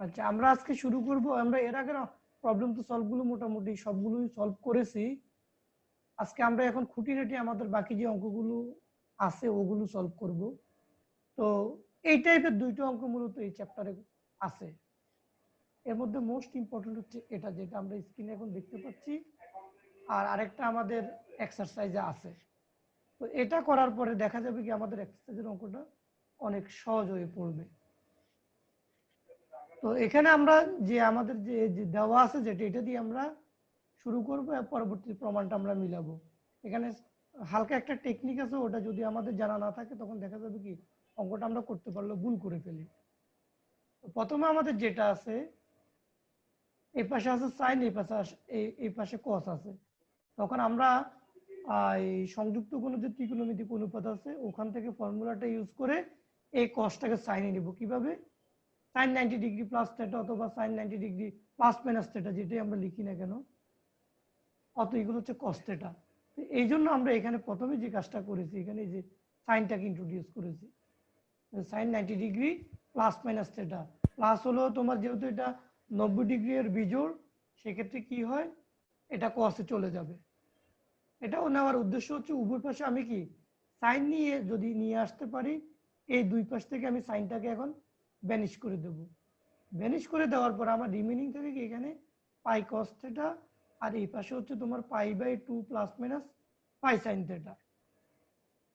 আচ্ছা, আমরা আজকে শুরু করব। আমরা এর আগে প্রবলেম তো সলভ গুলো মোটামুটি সবগুলোই সলভ করেছি। আজকে আমরা এখন খুঁটিনাটি আমাদের বাকি যে অঙ্কগুলো আছে ওগুলো সলভ করব। তো এই টাইপের দুইটা অঙ্ক মূলত এই চ্যাপ্টারে আছে। এর মধ্যে মোস্ট ইম্পর্টেন্ট হচ্ছে এটা, যেটা আমরা স্ক্রিনে এখন দেখতে পাচ্ছি, আর আরেকটা আমাদের এক্সারসাইজে আছে। তো এটা করার পরে দেখা যাবে কি আমাদের এক্সারসাইজের অঙ্কটা অনেক সহজ হয়ে পড়বে। তো এখানে আমরা যে আমাদের যে দেওয়া আছে যেটা, এটা দিয়ে আমরা শুরু করবো, পরবর্তী প্রমাণটা আমরা মিলাবো। এখানে হালকা একটা টেকনিক আছে, ওটা যদি আমাদের জানা না থাকে তখন দেখা যাবে কি অঙ্কটা আমরা করতে পারলে ভুল করে ফেলি। প্রথমে আমাদের যেটা আছে, এই পাশে আছে সাইন, এই পাশে এই পাশে কস আছে। তখন আমরা এই সংযুক্ত কোনো যে ত্রিকোণমিতিক অনুপাত আছে ওখান থেকে ফর্মুলাটা ইউজ করে এই কসটাকে সাইনে নিব। কিভাবে? সাইন 90 ডিগ্রি প্লাস থেটা অথবা sine 90 degree plus minus theta, যেটাই আমরা লিখি না কেন, অত এগুলো হচ্ছে কস থেটা। এই জন্য আমরা এখানে প্রথমে যে কাজটা করেছি, এখানে যে সাইনটাকে ইন্ট্রোডিউস করেছি, sine 90 degree plus minus theta. Plus হলো তোমার যেহেতু এটা 90 ডিগ্রি এর বিজোড়, সেক্ষেত্রে কি হয়, এটা কসে চলে যাবে। এটাও নেওয়ার উদ্দেশ্য হচ্ছে উভয় পাশে আমি কি সাইন নিয়ে যদি নিয়ে আসতে পারি, এই দুই পাশ থেকে আমি সাইনটাকে এখন ভ্যানিশ করে দেব। ভ্যানিশ করে দেওয়ার পর আমার রিমেনিং থাকে কি এখানে পাই কস থেটা, আর এই পাশে হচ্ছে তোমার পাই/2 plus minus pi sine theta.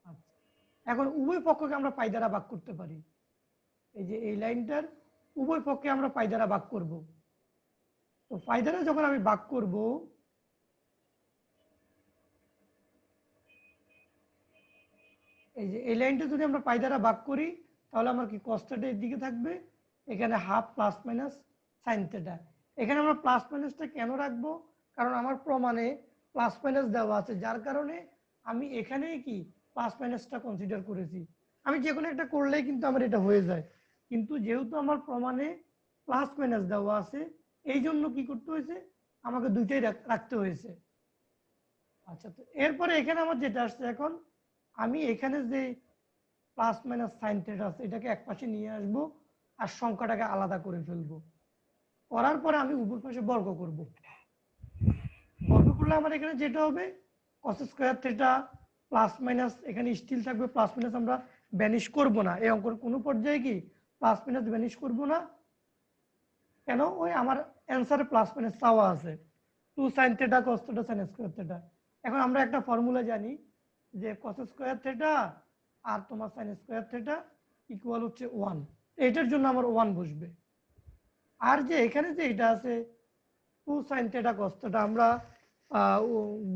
আচ্ছা, এখন উভয় পক্ষকে আমরা পাই দ্বারা ভাগ করতে পারি। এই যে এই লাইনটার উভয় পক্ষে আমরা পাই দ্বারা ভাগ করব। তো পাই দ্বারা যখন আমি ভাগ করব, এই যে এই লাইনটা যদি আমরা পাই দ্বারা ভাগ করি, তাহলে আমার কি কস থেটা এর দিকে থাকবে, এখানে half plus minus sine theta. এখানে আমরা প্লাস মাইনাসটা কেন রাখবো? কারণ আমার প্রমাণে প্লাস মাইনাস দেওয়া আছে, যার কারণে আমি এখানে কি প্লাস মাইনাসটা কনসিডার করেছি। আমি যে কোনো একটা করলেই কিন্তু আমার এটা হয়ে যায়, কিন্তু যেহেতু আমার প্রমাণে প্লাস মাইনাস দেওয়া আছে, এই জন্য কি করতে হয়েছে, আমাকে দুইটাই রাখতে হয়েছে। আচ্ছা, তো এরপরে এখানে আমার যেটা আসছে, এখন আমি এখানে যে প্লাস মাইনাস সাইন থেটা আছে এটাকে একপাশে নিয়ে আসব, আর সংখ্যাটাকে আলাদা করে ফেলবো। করার পরে আমি উপর পাশে বর্গ করব। বর্গ করলে আমার এখানে যেটা হবে কস স্কয়ার থেটা প্লাস মাইনাস, এখানে স্টিল থাকবে প্লাস মাইনাস, আমরা ভ্যানিশ করব না। এই অঙ্কের কোনো পর্যায়ে কি প্লাস মাইনাস ভ্যানিশ করব না। কেন? ওই আমার অ্যান্সারে প্লাস মাইনাস চাওয়া আছে, 2 sine theta cos theta sine square theta. এখন আমরা একটা ফর্মুলা জানি যে কস স্কয়ার থেটা আর তোমার সাইন স্কয়ার থেটা ইকুয়াল হচ্ছে 1। এটার জন্য আমার 1 বসবে। আর যে এখানে যে এটা আছে 2 সাইন থেটা কস থেটা, আমরা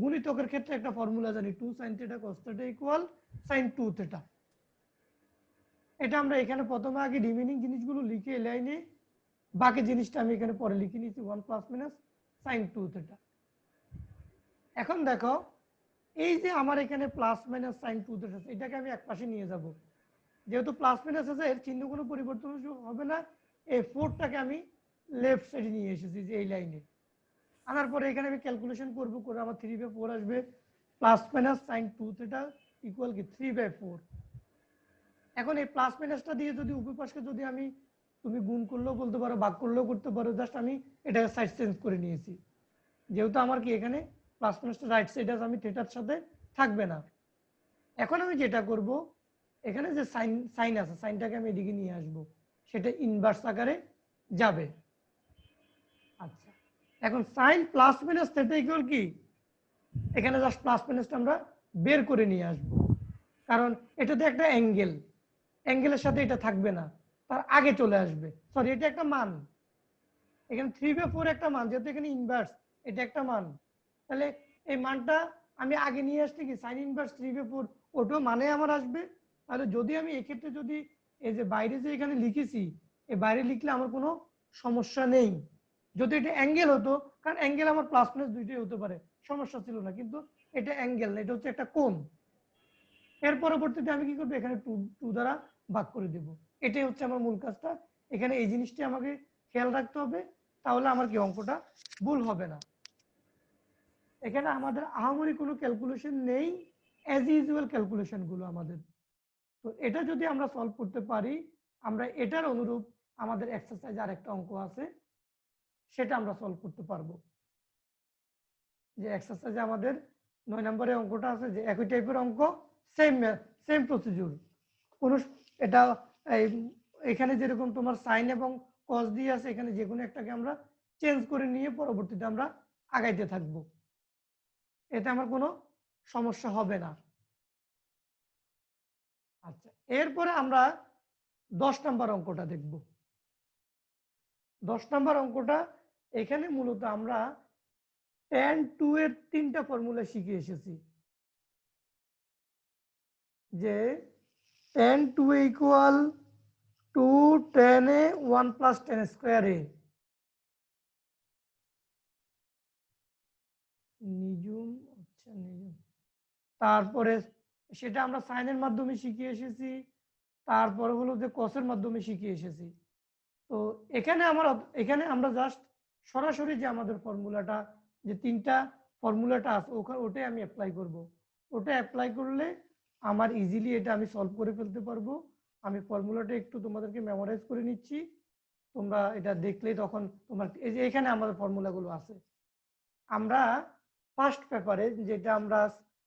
গুণিতকের ক্ষেত্রে একটা ফর্মুলা জানি, 2 sine theta cos theta equal sine 2 theta. এটা আমরা এখানে প্রথমে আগে রিমেনিং জিনিসগুলো লিখে লাইনে, বাকি জিনিসটা আমি এখানে পরে লিখে নিয়েছি 1 প্লাস মাইনাস সাইন 2 থেটা। এখন দেখো, এই যে আমার এখানে প্লাস মাইনাস সাইন 2 থেটা, এটাকে আমি একপাশে নিয়ে যাব। যেহেতু প্লাস মাইনাস আছে, এর চিহ্ন কোনো পরিবর্তন হবে না। এই 4টাকে আমি লেফট সাইডে নিয়ে এসেছি, যে এই লাইনে আনার পরে এখানে আমি ক্যালকুলেশন করব, করে আমার 3/4 আসবে। Plus minus sine 2 theta equal কি 3/4। এখন এই প্লাস মাইনাসটা দিয়ে যদি উভয় পাশকে যদি আমি, তুমি গুণ করলেও বলতে পারো, ভাগ করলেও করতে পারো, জাস্ট আমি এটাকে সাইড চেঞ্জ করে নিয়েছি। যেহেতু আমার কি এখানে প্লাস মাইনাসটা রাইট সাইড আছে, আমি থেটার সাথে থাকবে না। এখন আমি যেটা করব, এখানে যে সাইন সাইন আছে, সাইনটাকে আমি এদিকে নিয়ে আসব, সেটা ইনভার্স আকারে যাবে। আচ্ছা, এখন sine plus minus theta equal কি, এখানে জাস্ট প্লাস মাইনাসটা আমরা বের করে নিয়ে আসব, কারণ এটাতে একটা অ্যাঙ্গেল, অ্যাঙ্গেলের সাথে এটা থাকবে না, তার আগে চলে আসবে। সরি, এটা একটা মান, এখানে 3/4 একটা মান, যেহেতু এখানে ইনভার্স, এটা একটা মান। তাহলে এই মানটা আমি আগে নিয়ে আসলে কি সাইন ইনভার্স 3/4 ওটাও মানে আমার আসবে। তাহলে যদি আমি এক্ষেত্রে যদি এই যে বাইরে যে এখানে লিখেছি, এই বাইরে লিখলে আমার কোনো সমস্যা নেই। যদি এটা অ্যাঙ্গেল হতো, কারণ অ্যাঙ্গেল আমার প্লাস মাইনাস দুইটাই হতে পারে, সমস্যা ছিল না, কিন্তু এটা অ্যাঙ্গেল না, এটা হচ্ছে একটা কোণ। এর পরবর্তীতে আমি কি করবো, এখানে 2 দ্বারা ভাগ করে দেব। এটাই হচ্ছে আমার মূল কাজটা। এখানে এই জিনিসটি আমাকে খেয়াল রাখতে হবে, তাহলে আমার কি অঙ্কটা ভুল হবে না। এখানে আমাদের আহামরি কোনো ক্যালকুলেশন নেই, অ্যাজ ইউজুয়াল ক্যালকুলেশন গুলো আমাদের। তো এটা যদি আমরা সলভ করতে পারি, আমরা এটার অনুরূপ আমাদের এক্সারসাইজ আর একটা অঙ্ক আছে, সেটা আমরা সলভ করতে পারবো। যে এক্সারসাইজে আমাদের 9 নম্বরের অঙ্কটা আছে, যে একই টাইপের অঙ্ক, সেম সেম প্রসিডিউর। কোন এটা এখানে যেরকম তোমার সাইন এবং কস দিয়ে আছে, এখানে যে কোনো একটাকে আমরা চেঞ্জ করে নিয়ে পরবর্তীতে আমরা আগাইতে থাকব, এতে আমার কোনো সমস্যা হবে না। আচ্ছা, এরপরে আমরা 10 নম্বর অঙ্কটা দেখব। 10 নম্বর অঙ্কটা, এখানে মূলত আমরা tan 2 এর 3টা ফর্মুলা শিখে এসেছি। যে tan 2 equal 2 tan a 1 plus tan square a। Nijum, আচ্ছা নিজুম। তারপরে সেটা আমরা সাইনের মাধ্যমে শিখে এসেছি, তারপরে হলো যে কসের মাধ্যমে শিখে এসেছি। তো এখানে আমরা জাস্ট সরাসরি যে আমাদের ফর্মুলাটা, যে 3টা ফর্মুলাটা আছে ওটাই আমি অ্যাপ্লাই করব। ওটা অ্যাপ্লাই করলে আমার ইজিলি এটা আমি সলভ করে ফেলতে পারবো। আমি ফর্মুলাটা একটু তোমাদেরকে মেমোরাইজ করে নিচ্ছি, তোমরা এটা দেখলেই তখন তোমার এই যে এখানে আমাদের ফর্মুলাগুলো আছে। আমরা ফার্স্ট পেপারে যেটা আমরা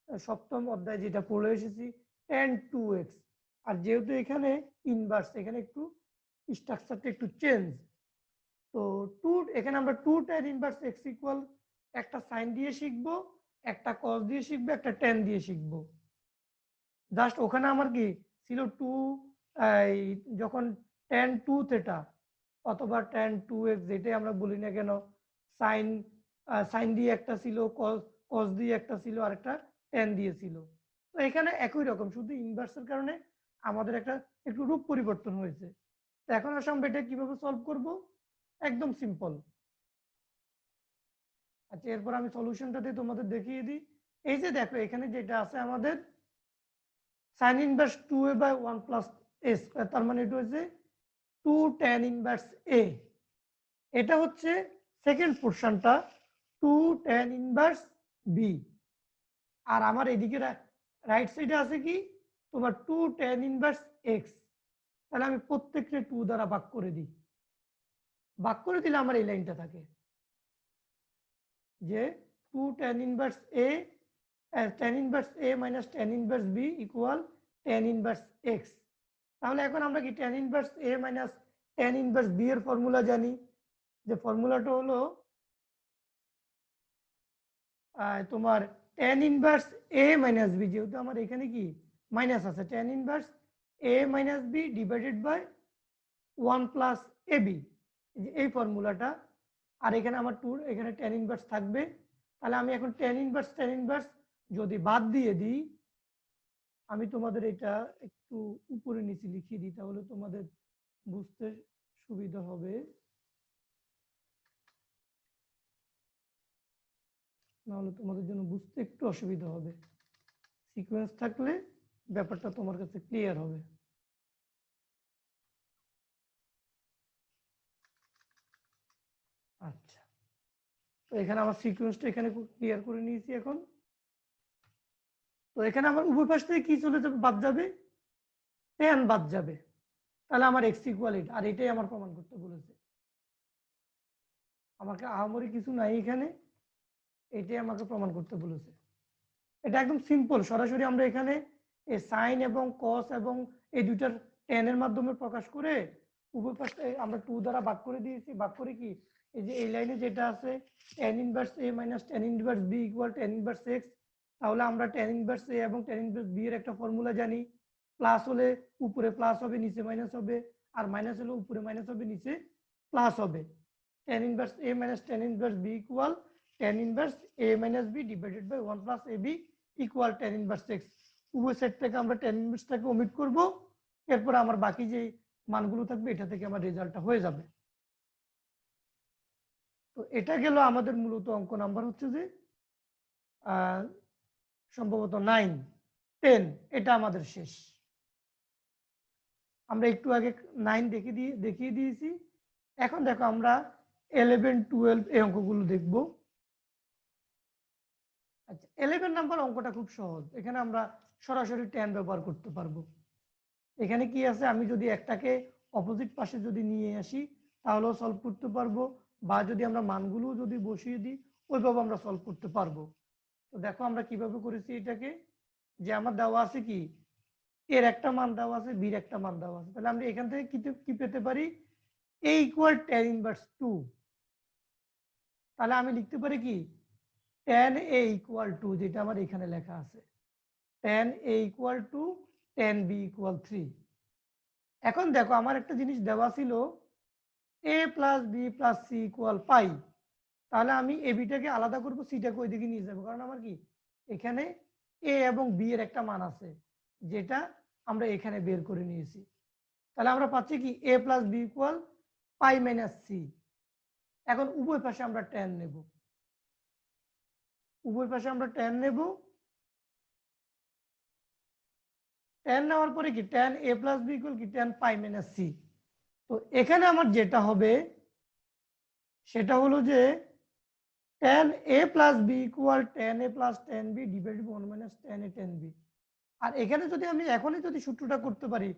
7ম অধ্যায়ে যেটা পড়ে এসেছি, tan 2x। আর যেহেতু এখানে ইনভার্স, এখানে একটু স্ট্রাকচারটা একটু চেঞ্জ। তো এখানে আমরা 2 tan ইনভার্স x ইকুয়াল একটা সাইন দিয়ে শিখবো, একটা কস দিয়ে শিখবো, একটা tan দিয়ে শিখবো। জাস্ট ওখানে আমার কি ছিল 2, যখন tan 2 থেটা অথবা tan 2x যেটাই আমরা বলি না কেন, সাইন সাইন দিয়ে একটা ছিল, কস দিয়ে একটা ছিল, আর একটা tan দিয়ে ছিল। তো এখানে একই রকম, শুধু ইনভার্সের কারণে আমাদের একটা একটু রূপ পরিবর্তন হয়েছে। তো এখন আসলে আমরা এটা কিভাবে সলভ করব, একদম সিম্পল। আচ্ছা, এরপর আমি সলিউশনটা দিয়ে তোমাদের দেখিয়ে দিই। এই যে দেখো, এখানে যেটা আছে আমাদের sine inverse 2a by 1 plus a square, তার মানে এটা হচ্ছে 2 tan ইনভার্স a। এটা হচ্ছে সেকেন্ড পোরশনটা 2 tan ইনভার্স b। আর আমার এদিকে রাইট সাইডে আছে কি তোমার 2 tan ইনভার্স x। তাহলে আমি প্রত্যেকটা 2 দ্বারা ভাগ করে দিই। ভাগ করে দিলে আমার এই লাইনটা থাকে যে 2 tan inverse a tan inverse a minus tan inverse b equal tan inverse x। তাহলে এখন আমরা কি tan inverse a minus tan inverse b এর ফর্মুলা জানি, যে ফর্মুলাটা হলো তোমার tan inverse a minus b, যেহেতু আমার এখানে কি মাইনাস আছে, tan inverse a minus b divided by 1 plus ab, এই ফর্মুলাটা। আর এখানে আমার 2, এখানে tan ইনভার্স থাকবে। তাহলে আমি এখন tan ইনভার্স যদি বাদ দিয়ে দিই, আমি তোমাদের এটা একটু উপরে নিচে লিখিয়ে দিই, তাহলে তোমাদের বুঝতে সুবিধা হবে, নাহলে তোমাদের জন্য বুঝতে একটু অসুবিধা হবে। সিকোয়েন্স থাকলে ব্যাপারটা তোমার কাছে ক্লিয়ার হবে। আচ্ছা, তো এখানে আমার সিকোয়েন্সটা এখানে ক্লিয়ার করে নিয়েছি। এখন তো এখানে আমার উভয় পাশ থেকে কি চলে যাবে, বাদ যাবে, tan বাদ যাবে। তাহলে আমার x ইকুয়াল 8, আর এটাই আমার প্রমাণ করতে বলেছে। আমাকে আহামরি কিছু নাই এখানে, এটাই আমাকে প্রমাণ করতে বলেছে। এটা একদম সিম্পল, সরাসরি আমরা এখানে এই সাইন এবং কস এবং এই দুইটার tan এর মাধ্যমে প্রকাশ করে উভয় পাশে আমরা 2 দ্বারা ভাগ করে দিয়েছি। ভাগ করে কি এই যে এই লাইনে যেটা আছে tan inverse a minus tan inverse b equal tan inverse x। তাহলে আমরা tan ইনভার্স a এবং tan ইনভার্স b এর একটা ফর্মুলা জানি, প্লাস হলে উপরে প্লাস হবে, নিচে মাইনাস হবে, আর মাইনাস হলে উপরে মাইনাস হবে, নিচে প্লাস হবে। tan inverse a minus tan inverse b equal tan inverse a minus b divided by 1 plus ab equal tan inverse x। উভয় সাইড থেকে আমরা tan ইনভার্সটাকে ওমিট করব, এরপর আমার বাকি যে মানগুলো থাকবে এটা থেকে আমার রেজাল্টটা হয়ে যাবে। তো এটা গেল আমাদের মূলত অঙ্ক নাম্বার হচ্ছে যে সম্ভবত 9, 10, এটা আমাদের শেষ। আমরা একটু আগে 9 দেখিয়ে দিয়েছি। এখন দেখো আমরা 11, 12 এই অঙ্কগুলো দেখব। আচ্ছা, 11 নাম্বার অঙ্কটা খুব সহজ। এখানে আমরা সরাসরি tan ব্যবহার করতে পারবো। এখানে কি আছে, আমি যদি একটাকে অপোজিট পাশে যদি নিয়ে আসি তাহলেও সলভ করতে পারবো, বা যদি আমরা মানগুলো যদি বসিয়ে দিই ওইভাবে আমরা সলভ করতে পারবো। তো দেখো আমরা কিভাবে করেছি এটাকে, যে আমার দেওয়া আছে কি এর একটা মান দেওয়া আছে, বির একটা মান দেওয়া আছে, তাহলে আমরা এখান থেকে কি পেতে পারি, a ইকুয়াল tan ইনভার্স 2। তাহলে আমি লিখতে পারি কি tan a ইকুয়াল টু, যেটা আমার এখানে লেখা আছে tan a equal to tan b equal 3। এখন দেখো আমার একটা জিনিস দেওয়া ছিল a plus B plus C equal pi, তাহলে আমি এ বিটাকে আলাদা করবো, সিটাকে ওইদিকে নিয়ে যাবো, কারণ আমার কি এখানে এ এবং বি এর একটা মান আছে যেটা আমরা এখানে বের করে নিয়েছি। তাহলে আমরা পাচ্ছি কি A plus B equal pi minus C. এখন উভয় পাশে আমরা ট্যান নেব, উভয় পাশে আমরা ট্যান নেব, ট্যান নেওয়ার পরে কি tan A plus B equal কি ট্যান পাই মাইনাস সি। তো এখানে আমার যেটা হবে সেটা হলো যে tan a plus B equal tan a plus tan b divided by 1 minus tan a tan b। আর এখানে যদি আমি এখনই যদি সূত্রটা করতে পারি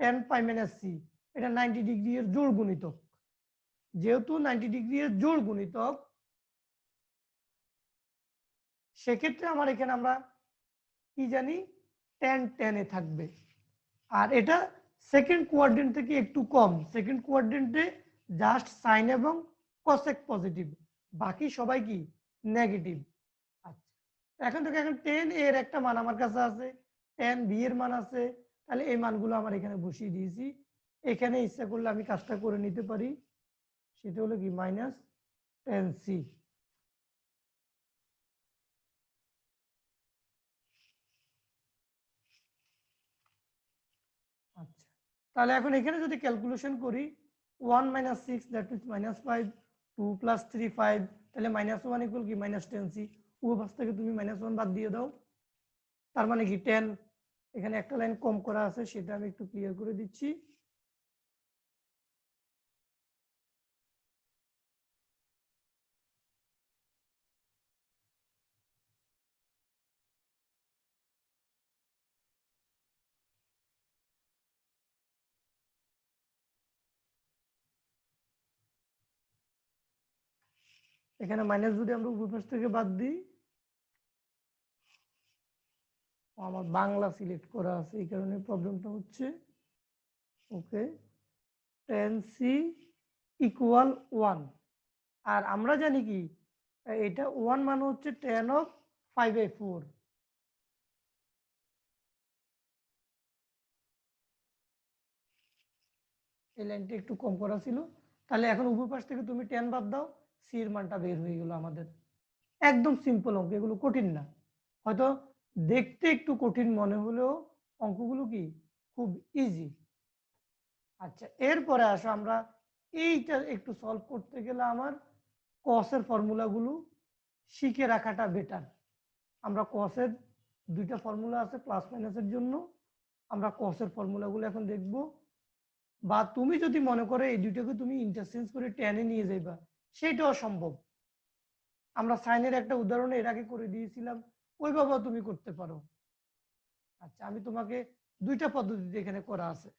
tan পাই মাইনাস সি, এটা 90 ডিগ্রি এর জোড় গুণিতক, যেহেতু 90 ডিগ্রি এর জোড় গুণিতক সেক্ষেত্রে আমার এখানে আমরা কি জানি tan tan এ থাকবে। আর এটা সেকেন্ড কোয়াড্রেন্ট থেকে একটু কম, সেকেন্ড কোয়াড্রেন্টে জাস্ট সাইন এবং কসেক পজিটিভ, বাকি সবাই কি নেগেটিভ। আচ্ছা এখন থেকে এখন টেন এর একটা মান আমার কাছে আছে, টেন বি এর মান আছে, তাহলে এই মানগুলো আমার এখানে বসিয়ে দিয়েছি। এখানে ইচ্ছা করলে আমি কাজটা করে নিতে পারি, সেটা হলো কি মাইনাস টেন সি। আচ্ছা তাহলে এখন এখানে যদি ক্যালকুলেশন করি 1 minus 6 that means minus 5, 2 plus 3 5, তাহলে মাইনাস 1 ইকুয়াল কি মাইনাস 10 সি। উভয় পাশ থেকে তুমি মাইনাস 1 বাদ দিয়ে দাও, তার মানে কি 10, এখানে একটা লাইন কম করা আছে সেটা আমি একটু ক্লিয়ার করে দিচ্ছি। এখানে মাইনাস যদি আমরা উভয় পাশ থেকে বাদ দিই, আমার বাংলা সিলেক্ট করা আছে এই কারণে প্রবলেমটা হচ্ছে। ওকে টেন সি ইকুয়াল 1, আর আমরা জানি কি এটা 1 মানে হচ্ছে টেন অফ 5/4। এই লাইনটা একটু কম করা ছিল, তাহলে এখন উভয় পাশ থেকে তুমি 10 বাদ দাও, সি এর মানটা বের হয়ে গেল আমাদের। একদম সিম্পল অঙ্ক, এগুলো কঠিন না, হয়তো দেখতে একটু কঠিন মনে হলেও অঙ্কগুলো কি খুব ইজি। আচ্ছা এরপরে আসো আমরা এইটা একটু সলভ করতে গেলে আমার কসের ফর্মুলাগুলো শিখে রাখাটা বেটার। আমরা কসের দুইটা ফর্মুলা আছে প্লাস মাইনাসের জন্য, আমরা কসের ফর্মুলাগুলো এখন দেখব। বা তুমি যদি মনে করো এই দুইটাকে তুমি ইন্টারচেঞ্জ করে টেনে নিয়ে যাইবা, সেটাও সম্ভব। আমরা সাইনের একটা উদাহরণ এর আগে করে দিয়েছিলাম, ওইভাবে তুমি করতে পারো। আচ্ছা আমি তোমাকে দুইটা পদ্ধতিতে এখানে করা আছে,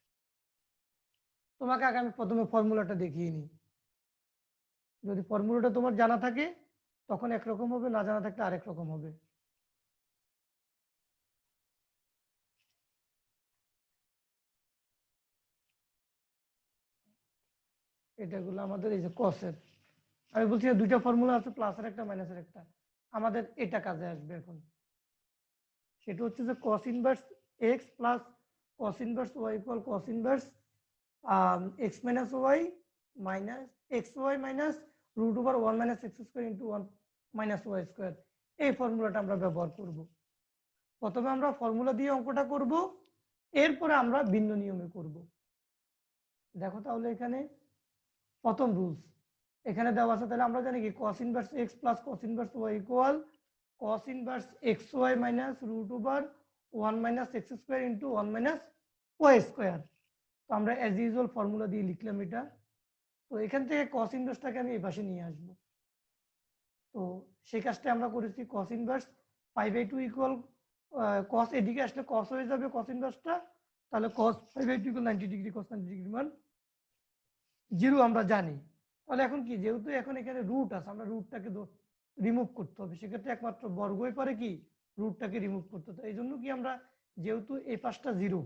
তোমাকে আগে আমি প্রথমে ফর্মুলাটা দেখিয়ে নিই। যদি ফর্মুলাটা তোমার জানা থাকে তখন একরকম হবে, না জানা থাকলে আরেক রকম হবে। এটাগুলো আমাদের এই যে কসের, আমি বলছি দুইটা ফর্মুলা আছে প্লাসের একটা মাইনাসের একটা, আমাদের এটা কাজে আসবে এখন। সেটা হচ্ছে যে cos inverse x plus cos inverse Y equal cos inverse X minus Y minus X Y minus root over 1 minus X square into 1 minus Y square. এই ফর্মুলাটা আমরা ব্যবহার করব। প্রথমে আমরা ফর্মুলা দিয়ে অঙ্কটা করব, এরপরে আমরা ভিন্ন নিয়মে করব। দেখো তাহলে এখানে প্রথম রুলস এখানে দেওয়া আছে, তাহলে আমরা জানি কি cos inverse x plus cos inverse y equal cos inverse xy minus root over 1 minus X square into 1 minus Y square. তো আমরা অ্যাজ ইউজুয়াল ফর্মুলা দিয়ে লিখলাম এটা। তো এখান থেকে cos ইনভার্সটাকে আমি এই পাশে নিয়ে আসবো। তো সেই কাজটা আমরা করেছি, cos ইনভার্স 5/2 ইকুয়াল cos, এদিকে আসলে cos হয়ে যাবে cos ইনভার্সটা, তাহলে cos 5/2 equal 90 degree cos 90 degree মান জিরো আমরা জানি। তাহলে এখন কি, যেহেতু এখন এখানে রুট আছে, আমরা রুটটাকে রিমুভ করতে হবে, সেক্ষেত্রে একমাত্র বর্গই পারে কি রুটটাকে রিমুভ করতে হবে। এই জন্য কি আমরা, যেহেতু এই পাশটা জিরো,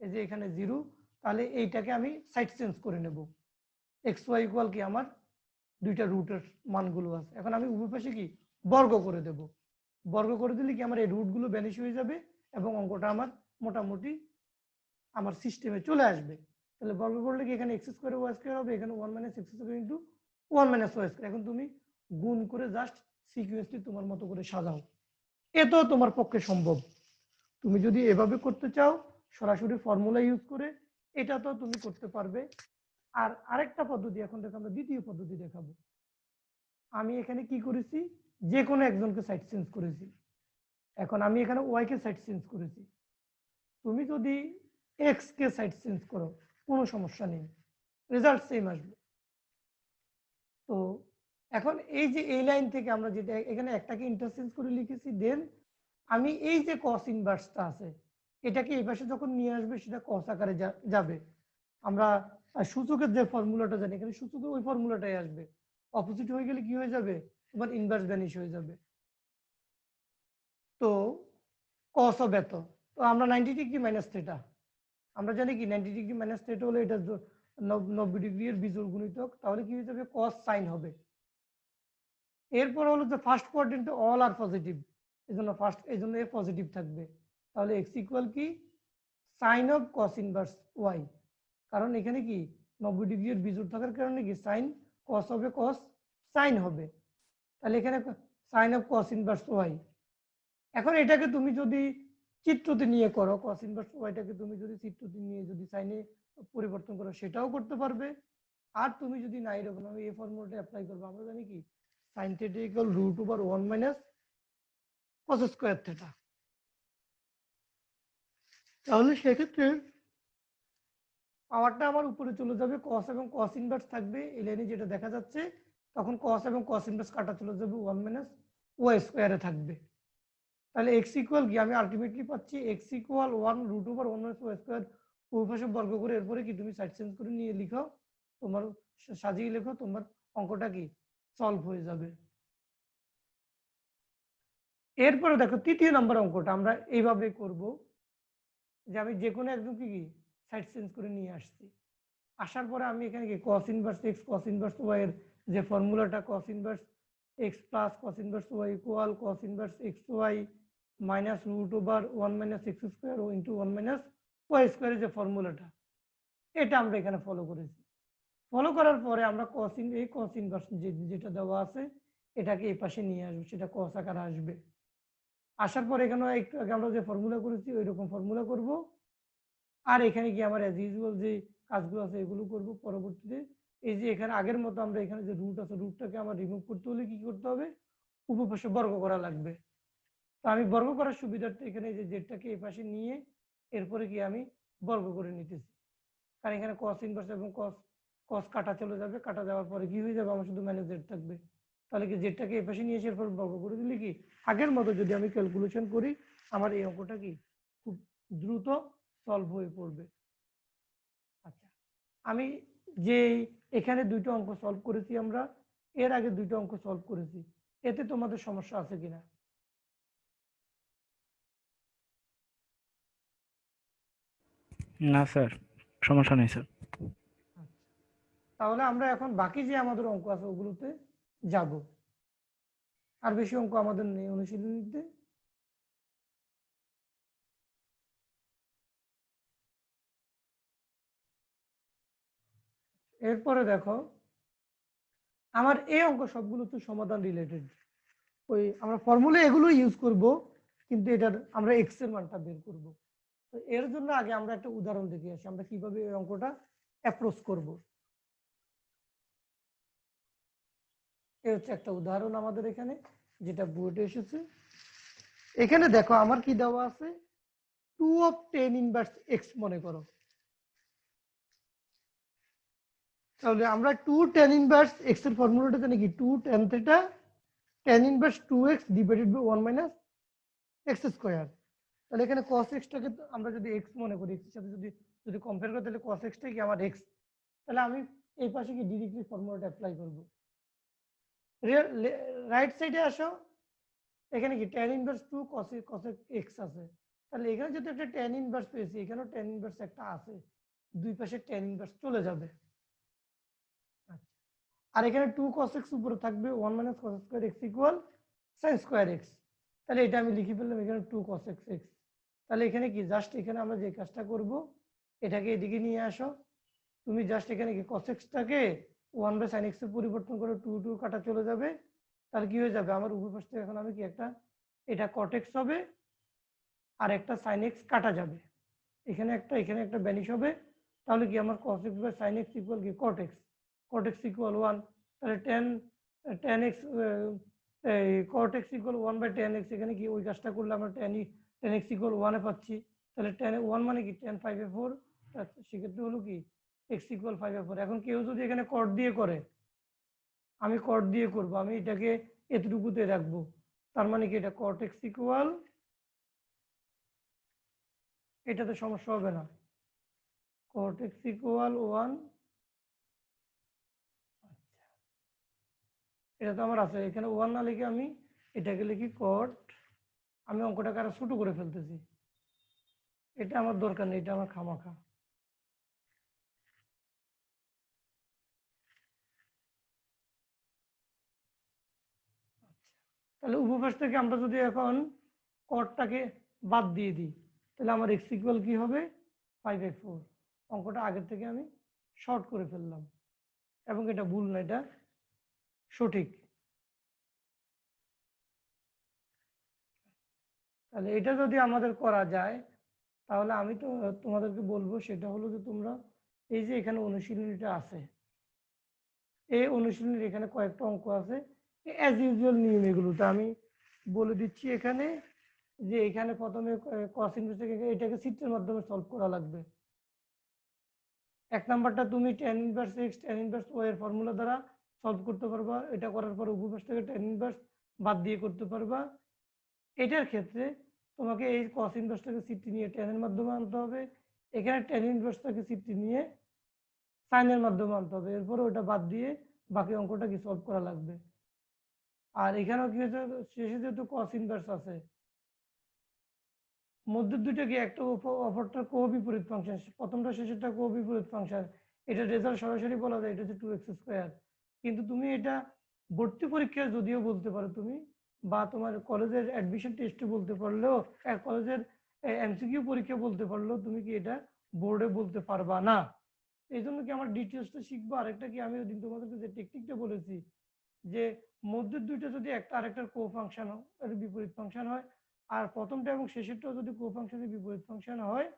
এই যে এখানে জিরো, তাহলে এইটাকে আমি সাইড চেঞ্জ করে নেব। এক্স ওয়াই ইকুয়াল কি আমার দুইটা রুটের মানগুলো আছে, এখন আমি উভয় পাশে কি বর্গ করে দেব। বর্গ করে দিলে কি আমার এই রুটগুলো ভ্যানিশ হয়ে যাবে এবং অঙ্কটা আমার মোটামুটি আমার সিস্টেমে চলে আসবে। তাহলে বর্গ করলে কি এখানে এক্স স্কোয়ার ওয়াই স্কোয়ার হবে, এখানে 1 minus X square into 1 minus Y square. এখন তুমি গুণ করে জাস্ট সিকুয়েন্সটি তোমার মতো করে সাজাও, এতো তোমার পক্ষে সম্ভব। তুমি যদি এভাবে করতে চাও সরাসরি ফর্মুলা ইউজ করে, এটা তো তুমি করতে পারবে। আর আরেকটা পদ্ধতি, এখন দেখো আমরা দ্বিতীয় পদ্ধতি দেখাবো। আমি এখানে কি করেছি, যে কোনো একজনকে সাইড চেঞ্জ করেছি। এখন আমি এখানে ওয়াই কে সাইড চেঞ্জ করেছি, তুমি যদি এক্স কে সাইড চেঞ্জ করো কোনো সমস্যা নেই, রেজাল্ট সেম আসবে। তো এখন এই যে এই লাইন থেকে আমরা যেটা এখানে একটাকে ইন্টারচেঞ্জ করে লিখেছি, দেন আমি এই যে কস ইনভার্সটা আছে এটাকে এই পাশে যখন নিয়ে আসবে সেটা কস আকারে যাবে। আমরা সূচকের যে ফর্মুলাটা জানি, এখানে সূচকের ওই ফর্মুলাটাই আসবে। অপোজিট হয়ে গেলে কি হয়ে যাবে, তোমার ইনভার্স ভ্যানিশ হয়ে যাবে। তো কস অফ এত, তো আমরা 90 ডিগ্রি মাইনাস থিটা, আমরা জানি কি 90 ডিগ্রি মাইনাস থিটা হলে এটা 90 ডিগ্রি এর বিজোড় গুণিতক, তাহলে কি হয়ে যাবে কস সাইন হবে। এরপর হলো যে ফার্স্ট কোয়াড্রেন্টে অল আর পজিটিভ, এজন্য ফার্স্ট, এজন্য এ পজিটিভ থাকবে। তাহলে এক্স ইকুয়াল কি sine of cos inverse Y, কারণ এখানে কি 90 ডিগ্রি এর বিজোড় থাকার কারণে কি সাইন কস হবে, কস সাইন হবে। তাহলে এখানে sine of cos inverse Y. এখন এটাকে তুমি যদি চিত্রতে নিয়ে করো, কস ইনভার্স ওয়াইটাকে তুমি যদি চিত্রতে নিয়ে যদি সাইনে পরিবর্তন করো সেটাও করতে পারবে। আর তুমি যদি না এরকম আমি এই ফর্মুলাটা অ্যাপ্লাই করবো, আমরা জানি কি sine theta equal root over 1 minus cos square theta. তাহলে সেক্ষেত্রে পাওয়ারটা আমার উপরে চলে যাবে, কস এবং কস ইনভার্স থাকবে এই লাইনে যেটা দেখা যাচ্ছে, তখন কস এবং কস ইনভার্স কাটা চলে যাবে 1 মাইনাস ওয়াই স্কয়ারে থাকবে। তাহলে এক্স ইকুয়াল কি আমি আলটিমেটলি পাচ্ছি X equal 1 root over 1 minus Y square, উভয় বর্গ করে এরপরে কি তুমি সাইড চেঞ্জ করে নিয়ে লিখো, তোমার সাজিয়ে লেখো, তোমার অঙ্কটা কি সলভ হয়ে যাবে। এরপরে দেখো তৃতীয় নম্বর অঙ্কটা আমরা এইভাবে করব, যে আমি যে কোনো একজনকে কি সাইড চেঞ্জ করে নিয়ে আসছি, আসার পরে আমি এখানে কি cos inverse x cos inverse y এর যে ফর্মুলাটা cos inverse x plus cos inverse y equal cos inverse xy minus root over 1 minus x square into 1 minus y স্কয়ারের যে ফর্মুলাটা, এটা আমরা এখানে ফলো করেছি। ফলো করার পরে আমরা cos ইনভার্স যেটা দেওয়া আছে এটাকে এই পাশে নিয়ে আসবো, সেটা cos আকারে আসবে। আসার পরে এখানে একটু আগে আমরা যে ফর্মুলা করেছি ওই রকম ফর্মুলা করব। আর এখানে কি আমার অ্যাজ ইউজুয়াল যে কাজগুলো আছে এগুলো করব পরবর্তীতে। এই যে এখানে আগের মতো আমরা এখানে যে রুট আছে রুটটাকে আমার রিমুভ করতে হলে কি করতে হবে, উপপাশে বর্গ করা লাগবে। তো আমি বর্গ করার সুবিধার্থে এখানে যে জেডটাকে এই পাশে নিয়ে এরপরে কি আমি বর্গ করে নিতেছি, কারণ এখানে কস ইনভার্স এবং কস কস কাটা চলে যাবে, কাটা যাওয়ার পরে কি হয়ে যাবে আমার শুধু মাইনাস জেড থাকবে। তাহলে কি জেডটাকে এই পাশে নিয়ে এসে এরপর বর্গ করে দিলে কি আগের মতো যদি আমি ক্যালকুলেশন করি আমার এই অঙ্কটা কি খুব দ্রুত সলভ হয়ে পড়বে। আচ্ছা, আমি যে এখানে দুইটা অঙ্ক সলভ করেছি, আমরা এর আগে দুইটা অঙ্ক সলভ করেছি, এতে তোমাদের সমস্যা আছে কিনা? না স্যার, সমস্যা নেই স্যার। আচ্ছা, তাহলে আমরা এখন বাকি যে আমাদের অঙ্ক আছে ওগুলোতে যাব। আর বেশি অঙ্ক আমাদের নেই অনুশীলনীতে। এরপরে দেখো আমার এই অঙ্ক সবগুলো তো সমাধান রিলেটেড, ওই আমরা ফর্মুলা এগুলো ইউজ করব, কিন্তু এটার আমরা এক্স এর মানটা বের করব। তো এর জন্য আগে আমরা একটা উদাহরণ দেখে আসি আমরা কিভাবে এই অঙ্কটা অ্যাপ্রোচ করব। এই হচ্ছে একটা উদাহরণ আমাদের এখানে যেটা বোর্ডে এসেছে। এখানে দেখো আমার কি দেওয়া আছে, 2 অফ 10 ইনভার্স এক্স মনে করো। তাহলে আমরা 2 tan ইনভার্স এক্স এর ফর্মুলাটা জানি কি 2 tan theta tan inverse 2x divided by 1 minus X square. তাহলে এখানে cos x টাকে আমরা যদি x মনে করি, x এর সাথে যদি যদি কম্পেয়ার করি তাহলে cos x টা কি আমার x। তাহলে আমি এই পাশে কি ডিরেক্টলি ফর্মুলাটা অ্যাপ্লাই করব। রাইট সাইডে আসো, এখানে কি tan ইনভার্স 2 cos x আছে, তাহলে এখানে যদি একটা tan ইনভার্স পেয়েছি, এখানেও tan ইনভার্স একটা আছে, দুই পাশে tan ইনভার্স চলে যাবে। আচ্ছা, আর এখানে 2 cos x উপরে থাকবে 1 - cos square x equal sin square x, তাহলে এটা আমি লিখে ফেললাম এখানে 2 cos x x। তাহলে এখানে কি জাস্ট এখানে আমরা যে কাজটা করব, এটাকে এদিকে নিয়ে আসো, তুমি জাস্ট এখানে কি cos x টাকে 1/sin x এ পরিবর্তন করে 2 2 কাটা চলে যাবে, তাহলে কি হয়ে যাবে আমার উভয় পাশ থেকে এখন আমি কি একটা এটা cot x হবে আর একটা sin x কাটা যাবে, এখানে একটা ভ্যানিশ হবে, তাহলে কি আমার cos x by sin x equal কি cot x ইকুয়াল 1, তাহলে tan x cot x equal 1/tan x, এখানে কি ওই কাজটা করলে আমরা tan x ইকুয়াল 1 এ পাচ্ছি, তাহলে tan 1 মানে কি tan 5/4, সেক্ষেত্রে হলো কি x ইকুয়াল 5/4। এখন কেউ যদি এখানে cot দিয়ে করে, আমি cot দিয়ে করব, আমি এটাকে এতটুকুতে রাখবো, তার মানে কি এটা cot x ইকুয়াল, এটাতে সমস্যা হবে না, cot x ইকুয়াল 1। এটা তো আমার আছে, এখানে 1 না লিখে আমি এটাকে লিখি cot, আমি অঙ্কটাকে আরো ছোট করে ফেলতেছি, এটা আমার দরকার নেই, এটা আমার খামাখা। তাহলে উপপাশ থেকে আমরা যদি এখন cotটাকে বাদ দিয়ে দিই, তাহলে আমার x ইকুয়াল কি হবে 5/4। অঙ্কটা আগের থেকে আমি শর্ট করে ফেললাম, এবং এটা ভুল না, এটা সঠিক। তাহলে এটা যদি আমাদের করা যায়, তাহলে আমি তো তোমাদেরকে বলবো সেটা হলো যে তোমরা এই যে এখানে অনুশীলনীটা আছে, এই অনুশীলনীর এখানে কয়েকটা অঙ্ক আছে, অ্যাজ ইউজুয়াল নিয়ম এগুলোতে আমি বলে দিচ্ছি এখানে, যে এখানে প্রথমে cos ইনভার্স এটাকে চিত্রের মাধ্যমে সলভ করা লাগবে। এক নাম্বারটা তুমি tan inverse x tan inverse y এর ফর্মুলা দ্বারা সলভ করতে পারবা, এটা করার পর উভয় পাশ থেকে tan ইনভার্স বাদ দিয়ে করতে পারবা। এটার ক্ষেত্রে তোমাকে এই cos ইনভার্সটাকে চিত্রে নিয়ে tan এর মাধ্যমে আনতে হবে, এখানে tan ইনভার্সটাকে চিত্রে নিয়ে sin এর মাধ্যমে আনতে হবে, এরপরে ওটা বাদ দিয়ে বাকি অঙ্কটা কি সলভ করা লাগবে। আর এখানেও কি হচ্ছে, শেষে যেহেতু cos ইনভার্স আছে, মধ্যের দুইটা কি একটা অপরটা কো-বিপরীত ফাংশন, প্রথমটা শেষেরটা কো-বিপরীত ফাংশন, এটা রেজাল্ট সরাসরি বলা যায় এটা হচ্ছে 2x²। কিন্তু তুমি এটা ভর্তি পরীক্ষায় যদিও বলতে পারো তুমি, বা তোমার কলেজের অ্যাডমিশন টেস্টে বলতে পারলেও, কলেজের এমসিকিউ পরীক্ষা বলতে পারলেও তুমি কি এটা বোর্ডে বলতে পারবা না। এই জন্য কি আমার ডিটেলসটা শিখবো। আরেকটা কি আমি ওই দিন তোমাদেরকে যে টেকনিকটা বলেছি, যে মধ্যের দুইটা যদি একটা আরেকটার কো ফাংশন হয়, বিপরীত ফাংশন হয়, আর প্রথমটা এবং শেষেরটাও যদি কো ফাংশনের বিপরীত ফাংশন হয়,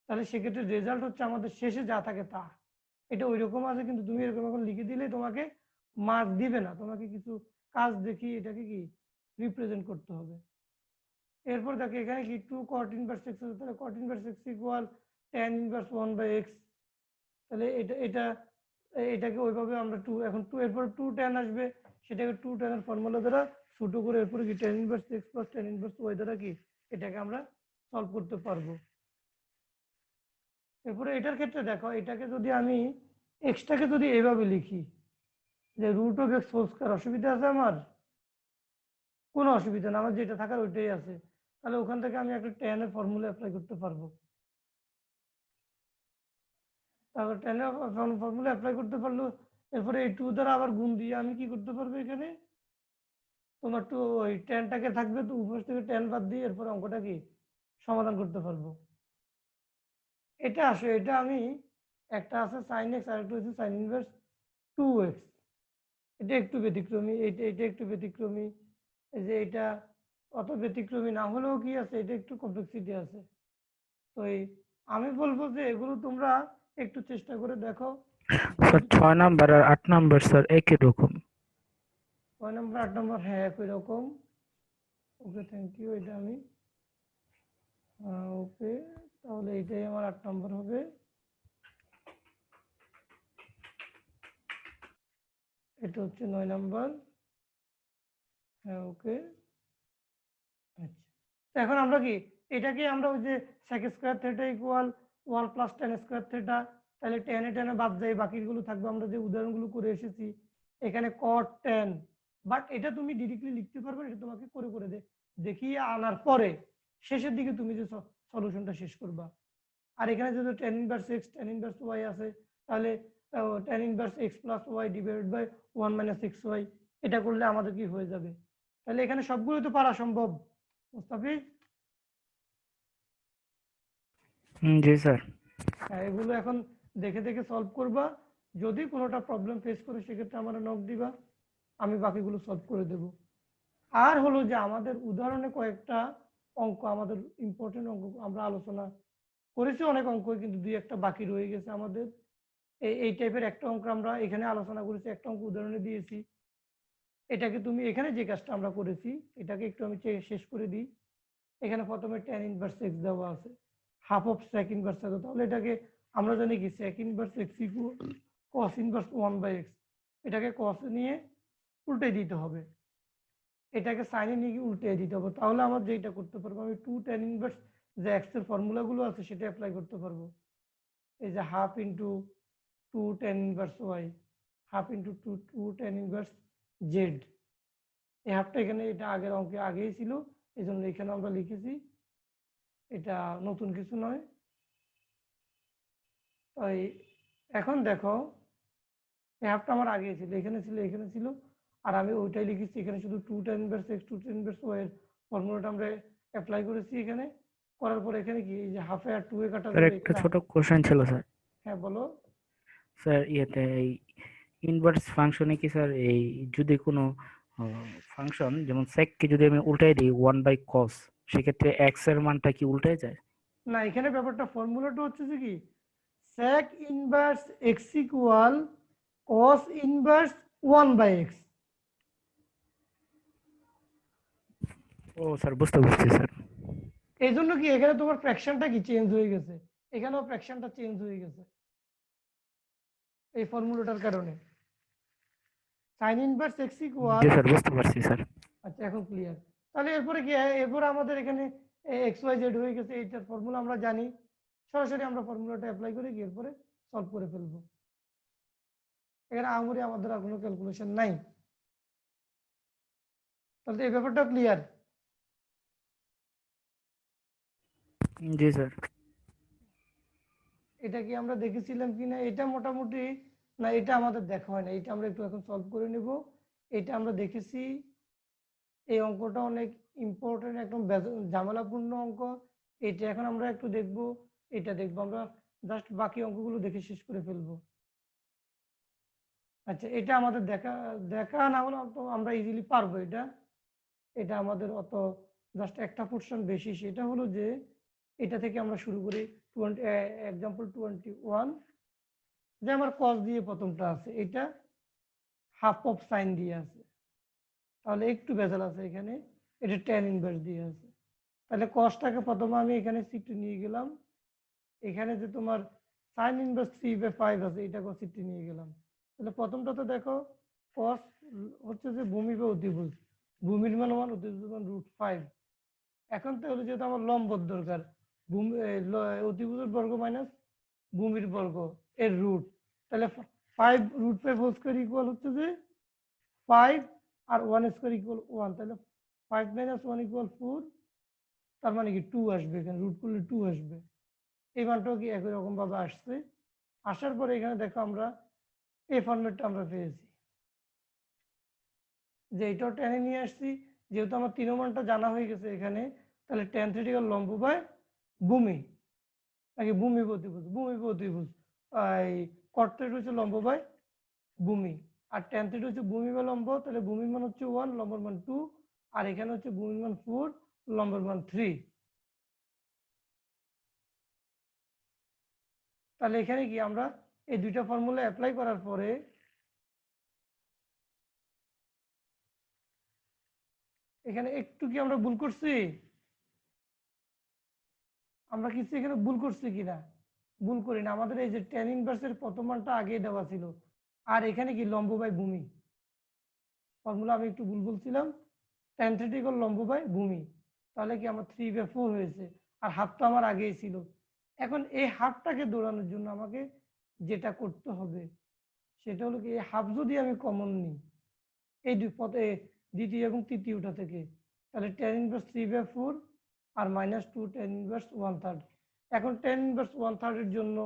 তাহলে সেক্ষেত্রে রেজাল্ট হচ্ছে আমাদের শেষে যা থাকে তা। এটা ওই রকম আছে, কিন্তু তুমি এরকম এখন লিখে দিলে তোমাকে মার্ক দিবে না, তোমাকে কিছু কাজ দেখিয়ে এটাকে কি রিপ্রেজেন্ট করতে হবে। এরপর দেখো এখানে কি 2 cot ইনভার্স x আছে, তাহলে cot inverse x equal tan inverse 1/x, তাহলে এটাকে ওইভাবে আমরা 2, এখন 2 এরপর 2 tan আসবে, সেটাকে 2 tan এর ফর্মুলা দ্বারা ছোট করে এরপরে কি tan inverse x plus tan inverse y দ্বারা কি এটাকে আমরা সলভ করতে পারবো। এরপরে এটার ক্ষেত্রে দেখো, এটাকে যদি আমি এক্সটাকে যদি এইভাবে লিখি যে √(x) হোল স্কয়ার, অসুবিধা আছে আমার? কোনো অসুবিধা না, আমার যেটা থাকার ওইটাই আছে। তাহলে ওখান থেকে আমি একটা tan এর ফর্মুলা অ্যাপ্লাই করতে পারবো। তারপর tan এর ফর্মুলা অ্যাপ্লাই করতে পারলো, এরপরে এই 2 দ্বারা আবার গুণ দিয়ে আমি কি করতে পারবো, এখানে তোমার তো ওই ট্যানটাকে থাকবে, তো উপর থেকে ট্যান বাদ দিয়ে এরপর অঙ্কটা কি সমাধান করতে পারবো। এটা আসে, এটা আমি একটা আছে sin x আর একটা হচ্ছে sin ইনভার্স 2x, এটা একটু ব্যতিক্রমী, এটা একটু ব্যতিক্রমী, এই যে এটা অত ব্যতিক্রমী না হলেও কি আছে, এটা একটু কমপ্লেক্সিটি আছে। তো আমি বলবো যে এগুলো তোমরা একটু চেষ্টা করে দেখো। স্যার 6 নাম্বার আর 8 নাম্বার স্যার একই রকম। 6 নম্বর 8 নম্বর হ্যাঁ একই রকম। ওকে থ্যাংক ইউ, এটা আমি ওকে, তাহলে এটাই আমার 8 নম্বর হবে। এটা হচ্ছে 9 নম্বর, হ্যাঁ ওকে। আচ্ছা, তো এখন আমরা কি এটাকে আমরা ওই যে sec² θ ইকুয়াল 1 + tan² θ, তাহলে টেনে টেনে বাদ যায়, বাকিগুলো থাকবে আমরা যে উদাহরণগুলো করে এসেছি। এখানে cot 10, বাট এটা তুমি ডিরেক্টলি লিখতে পারবে না, এটা তোমাকে করে করে দেখিয়ে আনার পরে শেষের দিকে তুমি যে সলিউশনটা শেষ করবা। আর এখানে যদি tan inverse x tan inverse y আছে, তাহলে tan inverse x plus y divided by 1 minus xy, এটা করলে আমাদের কি হয়ে যাবে। তাহলে এখানে সবগুলো তো পারা সম্ভব মুস্তাফিজ। জি স্যার। হ্যাঁ, এগুলো এখন দেখে দেখে সলভ করবা। যদি কোনোটা প্রবলেম ফেস করে সেক্ষেত্রে আমার নক দিবা, আমি বাকিগুলো সলভ করে দেব। আর হলো যে আমাদের উদাহরণে কয়েকটা অঙ্ক, আমাদের ইম্পর্টেন্ট অঙ্ক আমরা আলোচনা করেছি, অনেক অঙ্ক, কিন্তু দুই একটা বাকি রয়ে গেছে আমাদের। এই টাইপের একটা অঙ্ক আমরা এখানে আলোচনা করেছি, একটা অঙ্ক উদাহরণে দিয়েছি। এটাকে তুমি এখানে যে কাজটা আমরা করেছি এটাকে একটু আমি শেষ করে দিই। এখানে প্রথমে tan ইনভার্স x দেওয়া আছে, হাফ অফ sec ইনভার্স আছে, তাহলে এটাকে আমরা জানি কি sec inverse x equal cos inverse 1/x, এটাকে cos নিয়ে উল্টে দিতে হবে, এটাকে সাইনে নিয়ে উল্টে দিতে হবে। তাহলে আমার যেটা করতে পারবো, আমি 2 tan ইনভার্স যে x এর ফর্মুলাগুলো আছে সেটা অ্যাপ্লাই করতে পারবো। এই যে half into 2 tan inverse y, half into 2 tan inverse z, এই হাফটা এখানে এটা আগের অঙ্কে আগেই ছিল, এই জন্য এখানে আমরা লিখেছি, এটা নতুন কিছু নয়। তাই এখন দেখো এই হাফটা আমার আগে ছিল, এখানে ছিল, এখানে ছিল, আর আমি ওইটাই লিখেছি এখানে, শুধু 2 tan inverse x 2 tan inverse y এর ফর্মুলাটা আমরা অ্যাপ্লাই করেছি এখানে। করার পর এখানে কি এই যে হাফে আর 2 এ কাটা স্যার যাবে একটা এখানে। ছোট কোশ্চেন ছিল স্যার। হ্যাঁ বলো। স্যার ইয়েতে এই ইনভার্স ফাংশনে কি স্যার, এই যদি কোনো ফাংশন যেমন sec কে যদি আমি উল্টাই দিই 1/cos, সেক্ষেত্রে x এর মানটা কি উল্টে যায়? না, এখানে ব্যাপারটা ফর্মুলাটা হচ্ছে যে কি sec inverse x equal cos inverse 1/x। ও স্যার, বুঝতে পারছি স্যার। এই জন্য কি এখানে তোমার ফ্র্যাকশনটা কি চেঞ্জ হয়ে গেছে, এখানেও ফ্র্যাকশনটা চেঞ্জ হয়ে গেছে এই ফর্মুলাটার কারণে। sin ইনভার্স x ইকুয়াল, জি স্যার, বুঝতে পারছি স্যার। আচ্ছা এখন ক্লিয়ার। তাহলে এরপরে কি, এরপরে আমাদের এখানে এক্স ওয়াই জেড হয়ে গেছে, এইটার ফর্মুলা আমরা জানি, সরাসরি আমরা ফর্মুলাটা অ্যাপ্লাই করে গিয়ে এরপরে সলভ করে ফেলবো। এখানে আহামরি আমাদের আর কোনো ক্যালকুলেশন নাই। তাহলে এই ব্যাপারটা ক্লিয়ার। জি স্যার। এটা কি আমরা দেখেছিলাম কিনা, এটা মোটামুটি, না এটা আমাদের দেখা হয় না, এটা আমরা একটু এখন সলভ করে নেব। এটা আমরা দেখেছি, এই অঙ্কটা অনেক ইম্পর্টেন্ট, একদম ঝামেলাপূর্ণ অঙ্ক। এটা এখন আমরা একটু দেখব, এটা দেখবো আমরা, জাস্ট বাকি অঙ্কগুলো দেখে শেষ করে ফেলবো। আচ্ছা, এটা আমাদের দেখা দেখা না হলে তো আমরা ইজিলি পারবো এটা। এটা আমাদের অত, জাস্ট একটা পোর্শন বেশি, সেটা হলো যে এটা থেকে আমরা শুরু করি। 20 এক্সাম্পল 21, যে আমার cos দিয়ে প্রথমটা আছে, এটা হাফ অফ সাইন দিয়ে আছে, তাহলে একটু ভেজাল আছে এখানে, এটা tan ইনভার্স দিয়ে আছে। তাহলে cosটাকে প্রথমে আমি এখানে সিটে নিয়ে গেলাম, এখানে যে তোমার সাইন ইনভার্স 3/5 আছে, এটা সিটে নিয়ে গেলাম। তাহলে প্রথমটা তো দেখো, cos হচ্ছে যে ভূমি বা অতিভুজ, ভূমির মান 1, অতিভুজের মান √5। এখন তো হলো যেহেতু আমার লম্ব দরকার, ভূমি অতিভুজের বর্গ মাইনাস ভূমির বর্গ এর রুট, তাহলে 5 √5 হোল স্কয়ার ইকুয়াল হচ্ছে যে 5, আর 1 স্কয়ার ইকুয়াল 1, তাহলে 5 - 1 ইকুয়াল 4, তার মানে কি 2 আসবে, এখানে রুট করলে 2 আসবে। এই মানটাও কি একই রকম ভাবে আসছে। আসার পরে এখানে দেখো আমরা এই ফরম্যাটটা আমরা পেয়েছি, যে এটাও টেনে নিয়ে আসছি, যেহেতু আমার 3 মানটা জানা হয়ে গেছে এখানে, তাহলে tan থিটা লম্ব বাই ভূমি, নাকি ভূমি প্রতিভুজ, ভূমি প্রতিভুজ, এই cot থিটা হচ্ছে লম্ব বাই ভূমি, আর tan থিটা হচ্ছে ভূমি বা লম্ব, তাহলে ভূমির মান হচ্ছে 1, লম্বের মান 2, আর এখানে হচ্ছে ভূমির মান 4, লম্বের মান 3। তাহলে এখানে কি আমরা এই দুইটা ফর্মুলা অ্যাপ্লাই করার পরে এখানে একটু কি আমরা ভুল করছি, আমরা কিছু এখানে ভুল করছি কিনা, ভুল করি না। আমাদের এই যে tan ইনভার্সের প্রথম মানটা আগে দেওয়া ছিল, আর এখানে কি লম্ব বাই ভূমি, ফর্মুলা আমি একটু ভুল বলছিলাম, tan থিটা ইকুয়াল লম্ব বাই ভূমি, তাহলে কি আমার 3/4 হয়েছে, আর হাফটা আমার আগেই ছিল। এখন এই হাফটাকে দৌড়ানোর জন্য আমাকে যেটা করতে হবে সেটা হলো কি, হাফ যদি আমি কমন নিই এই দুই পদে দ্বিতীয় এবং তৃতীয়টা থেকে, তাহলে টেন ইনভার্স 3/4 আর -2 টেন ইনভার্স 1/3। এখন টেন ইনভার্স 1/3 জন্য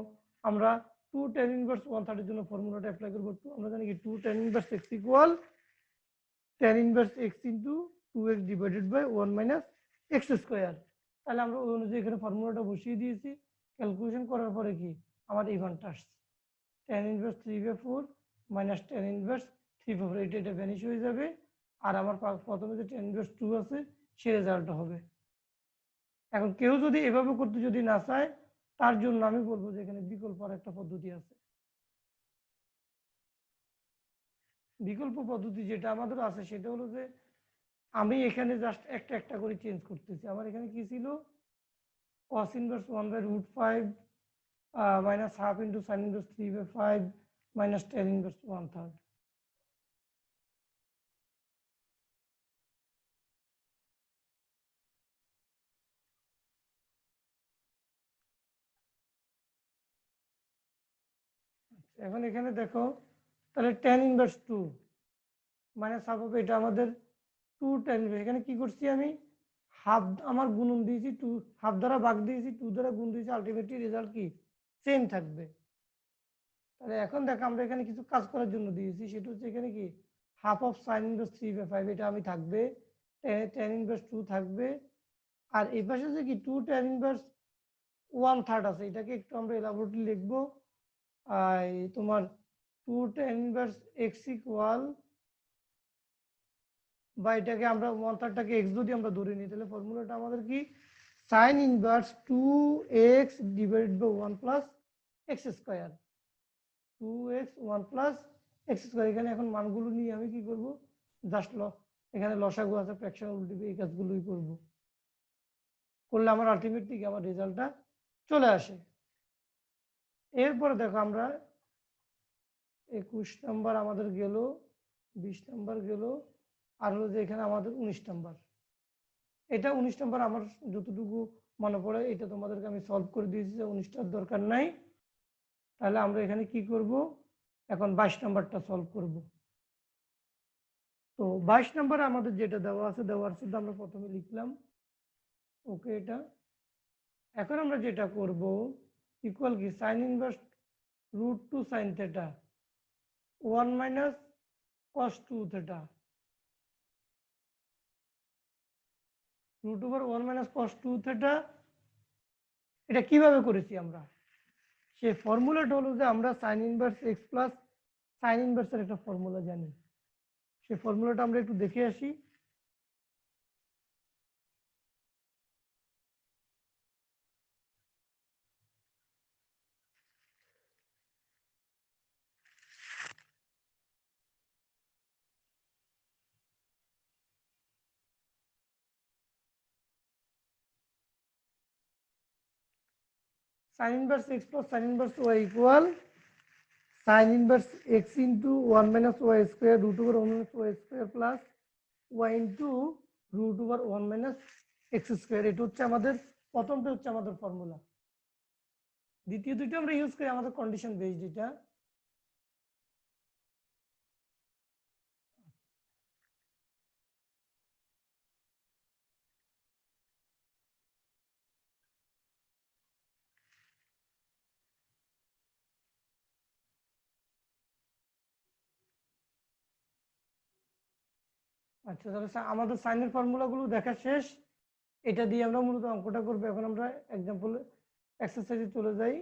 আমরা 2 টেন ইনভার্স 1/3 জন্য ফর্মুলাটা অ্যাপ্লাই করবো। আমরা জানি কি 2 tan inverse x equal tan inverse x into 2x divided by 1 - x²। তাহলে আমরা ওই অনুযায়ী এখানে ফর্মুলাটা বসিয়ে দিয়েছি। ক্যালকুলেশন করার পরে কি আমাদের এই মানটা আসছে, ten inverse 3/4 minus ten inverse 3/4, এটা ভ্যানিশ হয়ে যাবে। আর আমার প্রথমে যে টেন ইনভার্স 2 আছে সে রেজাল্টটা হবে। এখন কেউ যদি এভাবে করতে যদি না চায়, তার জন্য আমি বলবো যে এখানে বিকল্প আর একটা পদ্ধতি আছে। বিকল্প পদ্ধতি যেটা আমাদের আছে সেটা হলো যে আমি এখানে জাস্ট একটা একটা করে চেঞ্জ করতেছি। আমার এখানে কি ছিল, cos inverse 1/√5 minus half into sin inverse 3/5 minus tan inverse 1/3। এখন এখানে দেখো, তাহলে tan ইনভার্স 2 মাইনাস হাফ হবে, এটা আমাদের 2 tan ইনভার্স। এখানে কি করছি আমি, হাফ আমার গুণন দিয়েছি 2, হাফ দ্বারা ভাগ দিয়েছি 2 দ্বারা গুণ দিয়েছি, আলটিমেটলি রেজাল্ট কি সেম থাকবে। তাহলে এখন দেখো আমরা এখানে কিছু কাজ করার জন্য দিয়েছি, সেটা হচ্ছে এখানে কি হাফ অফ সাইন ইনভার্স 3/5 এটা আমি থাকবে, tan ইনভার্স 2 থাকবে। আর এই পাশে যে কি 2 tan ইনভার্স 1/3 আছে, এটাকে একটু আমরা এলাবোরেটলি লিখবো। তোমার 2 tan ইনভার্স x ইকুয়াল, বা এটাকে আমরা 1/3টাকে x যদি আমরা ধরে নিই, তাহলে ফর্মুলাটা আমাদের কি sine inverse 2x divided by 1 plus x²। 2x 1 plus x²। এখানে এখন মানগুলো নিয়ে আমি কি করব, জাস্ট এখানে লসাগু আছে, ফ্র্যাকশন উল্টিবে, এই কাজগুলোই করব। করলে আমার আলটিমেটলি আমার রেজাল্টটা চলে আসে। এরপরে দেখো আমরা 21 নাম্বার আমাদের গেল, 20 নাম্বার গেল, আর হলো যে এখানে আমাদের 19 নাম্বার। এটা 19 নাম্বার আমার যতটুকু মনে পড়ে এটা তোমাদেরকে আমি সলভ করে দিয়েছি, যে 19টার দরকার নাই। তাহলে আমরা এখানে কি করব, এখন 22 নাম্বারটা সলভ করব। তো 22 নাম্বারে আমাদের যেটা দেওয়া আছে, দেওয়ার শুধু আমরা প্রথমে লিখলাম ওকে এটা। এখন আমরা যেটা করব, ইকুয়াল কি sine inverse √2 sine theta 1 minus cos 2 theta, √1 minus cos 2 theta. এটা কিভাবে করেছি আমরা, সেই ফর্মুলাটা হলো যে আমরা sine inverse x plus sine ইনভার্সের একটা ফর্মুলা জানি, সেই ফর্মুলাটা আমরা একটু দেখে আসি। Sine inverse x plus sine inverse Y equal sine inverse x into 1 minus Y square √1 minus Y square plus Y into √1 minus x²। এটা হচ্ছে আমাদের প্রথমটা হচ্ছে আমাদের ফর্মুলা। দ্বিতীয় দুইটা আমরা ইউজ করি আমাদের কন্ডিশন বেসড। এটা আচ্ছা, তাহলে আমাদের সাইনের ফর্মুলাগুলো দেখা শেষ। এটা দিয়ে আমরা মূলত অঙ্কটা করবো। এখন আমরা এক্সাম্পল এক্সারসাইজে চলে যাই।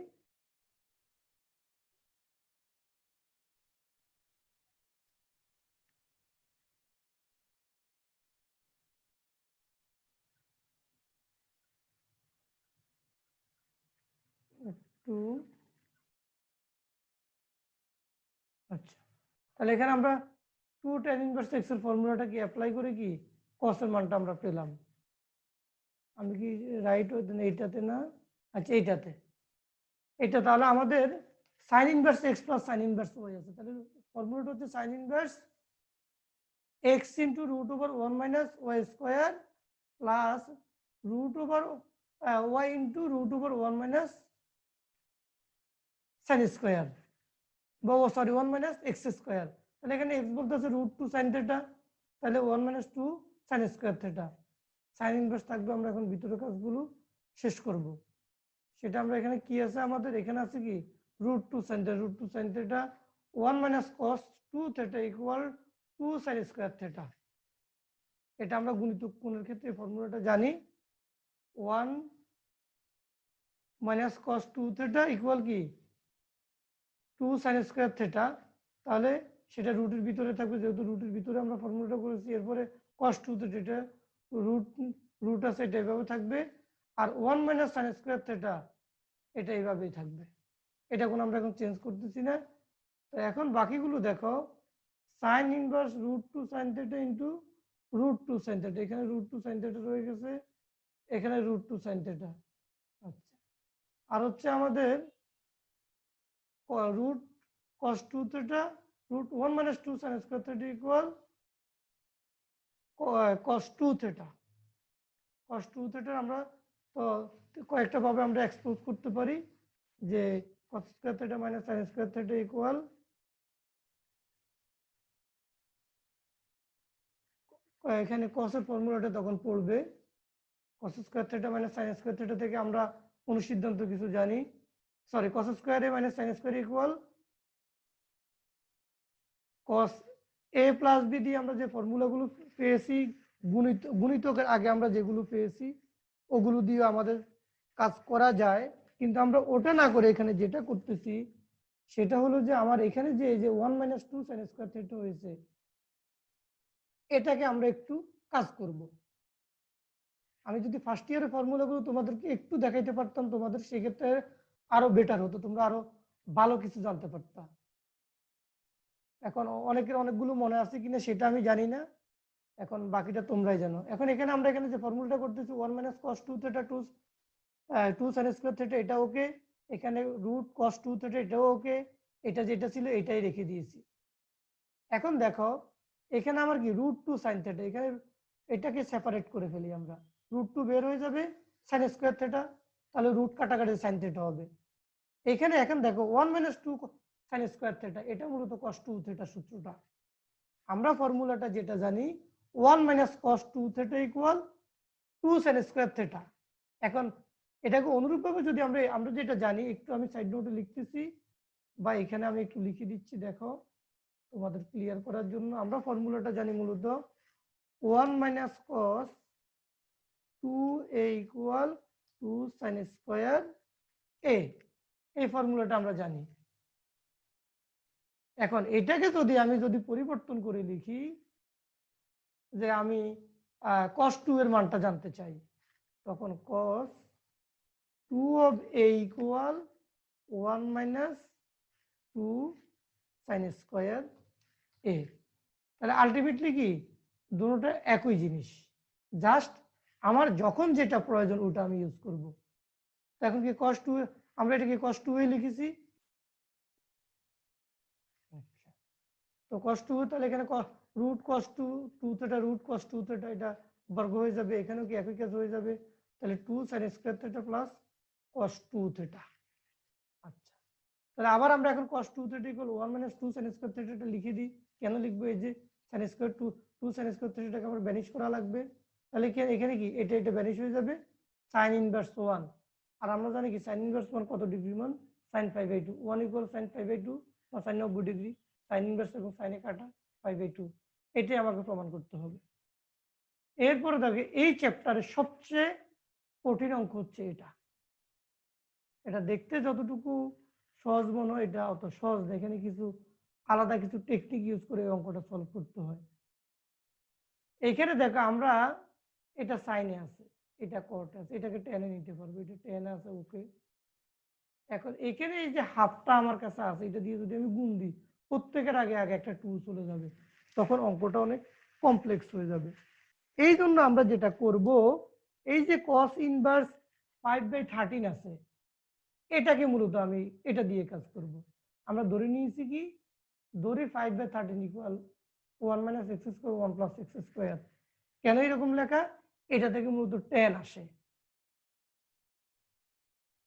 একটু আচ্ছা, তাহলে এখানে আমরা 2 tan ইনভার্স x এর ফর্মুলাটা কি অ্যাপ্লাই করে কি cos এর মানটা আমরা পেলাম। আমি কি রাইট এইটাতে না, আচ্ছা এইটাতে, এটা তাহলে আমাদের sine inverse x plus sine inverse Y আছে। তাহলে ফর্মুলাটা হচ্ছে sine inverse x into √1 minus Y square plus Y into √1 minus sine square. Sorry 1 minus X square, তাহলে এখানে এক্স বলতেছে রুট টু সাইন থেটা, তাহলে 1 minus two sine square theta, sine inverse থাকবে। আমরা এখন ভিতরে কাজগুলো শেষ করব। সেটা আমরা এখানে কি আছে আমাদের, এখানে আছে কি root two sine theta, root two sine theta 1 minus cos two theta equal two sine square theta. এটা আমরা গুণিতক কোণের ক্ষেত্রে ফর্মুলাটা জানি, 1 minus cos two theta equal কি টু সাইন স্কোয়ার থেটা, তাহলে সেটা রুটের ভিতরে থাকবে, যেহেতু রুটের ভিতরে আমরা ফর্মুলাটা করেছি। এরপরে কস টু থেটা, এটা রুট রুট আছে, এটা এভাবে থাকবে। আর 1 মাইনাস সাইন স্কোয়ার থেটা এটা এইভাবেই থাকবে, এটা কোনো আমরা এখন চেঞ্জ করতেছি না। তো এখন বাকিগুলো দেখো, sine inverse root two sine theta into root two sine theta, এখানে রুট টু সাইন থেটা রয়ে গেছে, এখানে রুট টু সাইন থেটা। আচ্ছা, আর হচ্ছে আমাদের root cos 2 theta root 1 minus 2 sin square theta equal cos 2 theta। cos 2 theta আমরা তো কয়েকটা ভাবে আমরা এক্সপোজ করতে পারি, যে cos square theta minus sin square theta equal এখানে cos এর ফর্মুলাটা তখন পড়বে cos square theta minus sin square theta থেকে আমরা অনুসিদ্ধান্ত কিছু জানি, sorry cos square a minus sin square equal cos a plus B দিয়ে আমরা যে ফর্মুলাগুলো পেয়েছি, গুণিতকের আগে আমরা যেগুলো পেয়েছি ওগুলো দিয়ে আমাদের কাজ করা যায়। কিন্তু আমরা ওটা না করে এখানে যেটা করতেছি সেটা হলো যে আমার এখানে যে এই যে 1 মাইনাস 2 sin স্কয়ার থিটা হয়েছে, এটাকে আমরা একটু কাজ করব। আমি যদি ফার্স্ট ইয়ারের ফর্মুলাগুলো তোমাদেরকে একটু দেখাইতে পারতাম, তোমাদের সেক্ষেত্রে আরো বেটার হতো, তোমরা আরো ভালো কিছু জানতে পারতা। এখন অনেকের অনেকগুলো মনে আছে কিনা সেটা আমি জানি না, এখন বাকিটা তোমরাই জানো। এখন এখানে আমরা এখানে যে ফর্মুলাটা করতেছি 1 minus cos 2 theta 2 sin square theta, এটা ওকে, এখানে রুট cos 2 থিটা এটাও ওকে, এটা যেটা ছিল এটাই রেখে দিয়েছি। এখন দেখো এখানে আমার কি রুট 2 sin থিটা, এখানে এটাকে সেপারেট করে ফেলি আমরা, রুট 2 বের হয়ে যাবে, sin স্কয়ার থিটা, তাহলে রুট কাটাকাটি sin থিটা হবে। এখানে এখন দেখো 1 মাইনাস 2 sin স্কয়ার থিটা, এটা মূলত cos 2 থিটা সূত্রটা। আমরা ফর্মুলাটা যেটা জানি 1 minus cos 2 theta equal 2 sin square theta. এখন এটাকে অনুরূপভাবে যদি আমরা যেটা জানি, একটু আমি সাইড নোটে লিখতেছি বা এখানে আমি একটু লিখে দিচ্ছি, দেখো তোমাদের ক্লিয়ার করার জন্য। আমরা ফর্মুলাটা জানি মূলত 1 minus cos 2a equal 2 sin square a, এই ফর্মুলাটা আমরা জানি। এখন এটাকে যদি পরিবর্তন করে লিখি, যে আমি cos 2 এর মানটা জানতে চাই, তখন cos 2 of a equal 1 minus 2 sin square a। তাহলে আলটিমেটলি কি দুটোটা একই জিনিস, জাস্ট আমার যখন যেটা প্রয়োজন ওটা আমি ইউজ করব। এখন কি cos 2 আমরা এটাকে cos 2 এ লিখেছি, তো cos 2 তাহলে এখানে root cos 2 theta root cos 2 theta এটা বর্গ হয়ে যাবে, এখানেও কি একই কাজ হয়ে যাবে, তাহলে 2 sin square theta plus cos 2 theta. আচ্ছা, তাহলে আবার আমরা এখন cos 2 theta equal 1 minus 2 sin square থিটাটা লিখে দিই। কেন লিখবো, এই যে sin স্কয়ার 2 sin স্কয়ার থিটাটাকে আমার ভ্যানিশ করা লাগবে, তাহলে কি এখানে কি এটা ভ্যানিশ হয়ে যাবে, sin ইনভার্স 1। আর আমরা জানি কি sin ইনভার্স 1 কত ডিগ্রি মান, sin 5/2, 1 ইকুয়াল sin 5/2 বা sin 90 ডিগ্রি, sin ইনভার্স এবং sin এ কাটা 5/2, এটাই আমাকে প্রমাণ করতে হবে। এরপরে দেখো এই চ্যাপ্টারের সবচেয়ে কঠিন অঙ্ক হচ্ছে এটা। এটা দেখতে যতটুকু সহজ মনে হয় এটা অত সহজ না, এখানে কিছু আলাদা কিছু টেকনিক ইউজ করে অঙ্কটা সলভ করতে হয়। এখানে দেখো আমরা এটা সাইনে আছে, এটা কট আছে, এটাকে টেনে নিতে পারবো, এটা টেনে আছে ওকে। এখন এখানে এই যে হাফটা আমার কাছে আছে, এটা দিয়ে যদি আমি গুণ দিই প্রত্যেকের আগে আগে একটা 2 চলে যাবে, তখন অঙ্কটা অনেক কমপ্লেক্স হয়ে যাবে। এই জন্য আমরা যেটা করব, এই যে cos ইনভার্স 5/13 আছে, এটাকে মূলত আমি এটা দিয়ে কাজ করব। আমরা ধরে নিয়েছি কি, ধরে 5/13 equal 1 minus X square 1 plus x square. কেন এরকম লেখা, এটা থেকে মূলত tan আসে।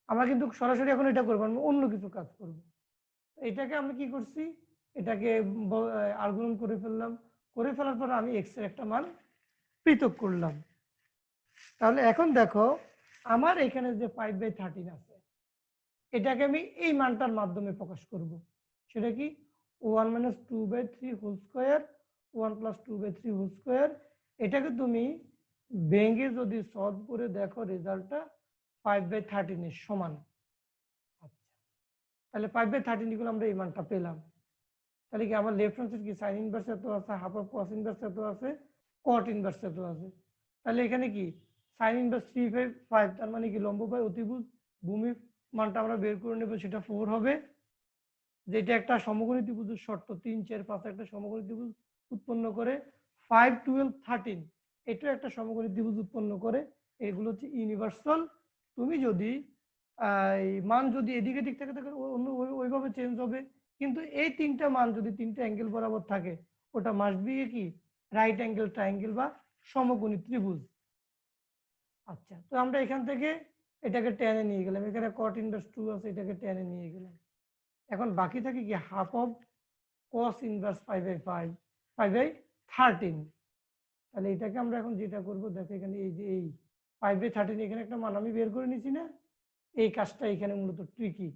আমরা কিন্তু সরাসরি এখন এটা করবো, আমরা অন্য কিছু কাজ করব। এটাকে আমি কি করছি, এটাকে আর্গুমেন্ট করে ফেললাম, করে ফেলার পর আমি এক্স এর একটা মান পৃথক করলাম। তাহলে এখন দেখো আমার এখানে যে 5/13 আছে, এটাকে আমি এই মানটার মাধ্যমে প্রকাশ করব। সেটা কি 1 - 2/3 হোল স্কোয়ার 1 + 2/3 হোল স্কোয়ার। এটাকে তুমি ভেঙে যদি সলভ করে দেখো রেজাল্টটা 5/13 এর সমান। আচ্ছা, তাহলে 5/13 গুলো আমরা এই মানটা পেলাম। তাহলে কি আমার লেফট হ্যান্ড সাইড কি সাইন ইনভার্স এত আছে, হাফ অফ কস ইনভার্স এত আছে, কট ইনভার্স এত আছে। তাহলে এখানে কি সাইন ইনভার্স 3/5, তার মানে কি লম্ব বাই অতিভুজ ভূমি মানটা আমরা বের করে নেব, সেটা 4 হবে। যেটা একটা সমকোণী ত্রিভুজের শর্ত, 3, 4, 5 একটা সমকোণী ত্রিভুজ উৎপন্ন করে, 5, 12, 13 এটা একটা সমকোণী ত্রিভুজ উৎপন্ন করে। এগুলো হচ্ছে ইউনিভার্সাল। তুমি যদি এই মান যদি এদিকে দিক থেকে থাকে অন্য ওইভাবে চেঞ্জ হবে, কিন্তু এই তিনটা মান যদি তিনটা অ্যাঙ্গেল বরাবর থাকে, ওটা মাস্ট বি কি রাইট অ্যাঙ্গেল ট্রায়াঙ্গেল বা সমকোণী ত্রিভুজ। আচ্ছা, তো আমরা এখান থেকে এটাকে টেনে নিয়ে গেলাম, এখানে কট ইনভার্স 2 আছে, এটাকে টেনে নিয়ে গেলাম। এখন বাকি থাকে কি হাফ অফ cos ইনভার্স 5/5 5/13। তাহলে এটাকে আমরা এখন যেটা করব, দেখো এখানে এই যে এই 5/13 এখানে একটা মান আমি বের করে নিছি না, এই কাজটা এখানে মূলত ট্রিকি,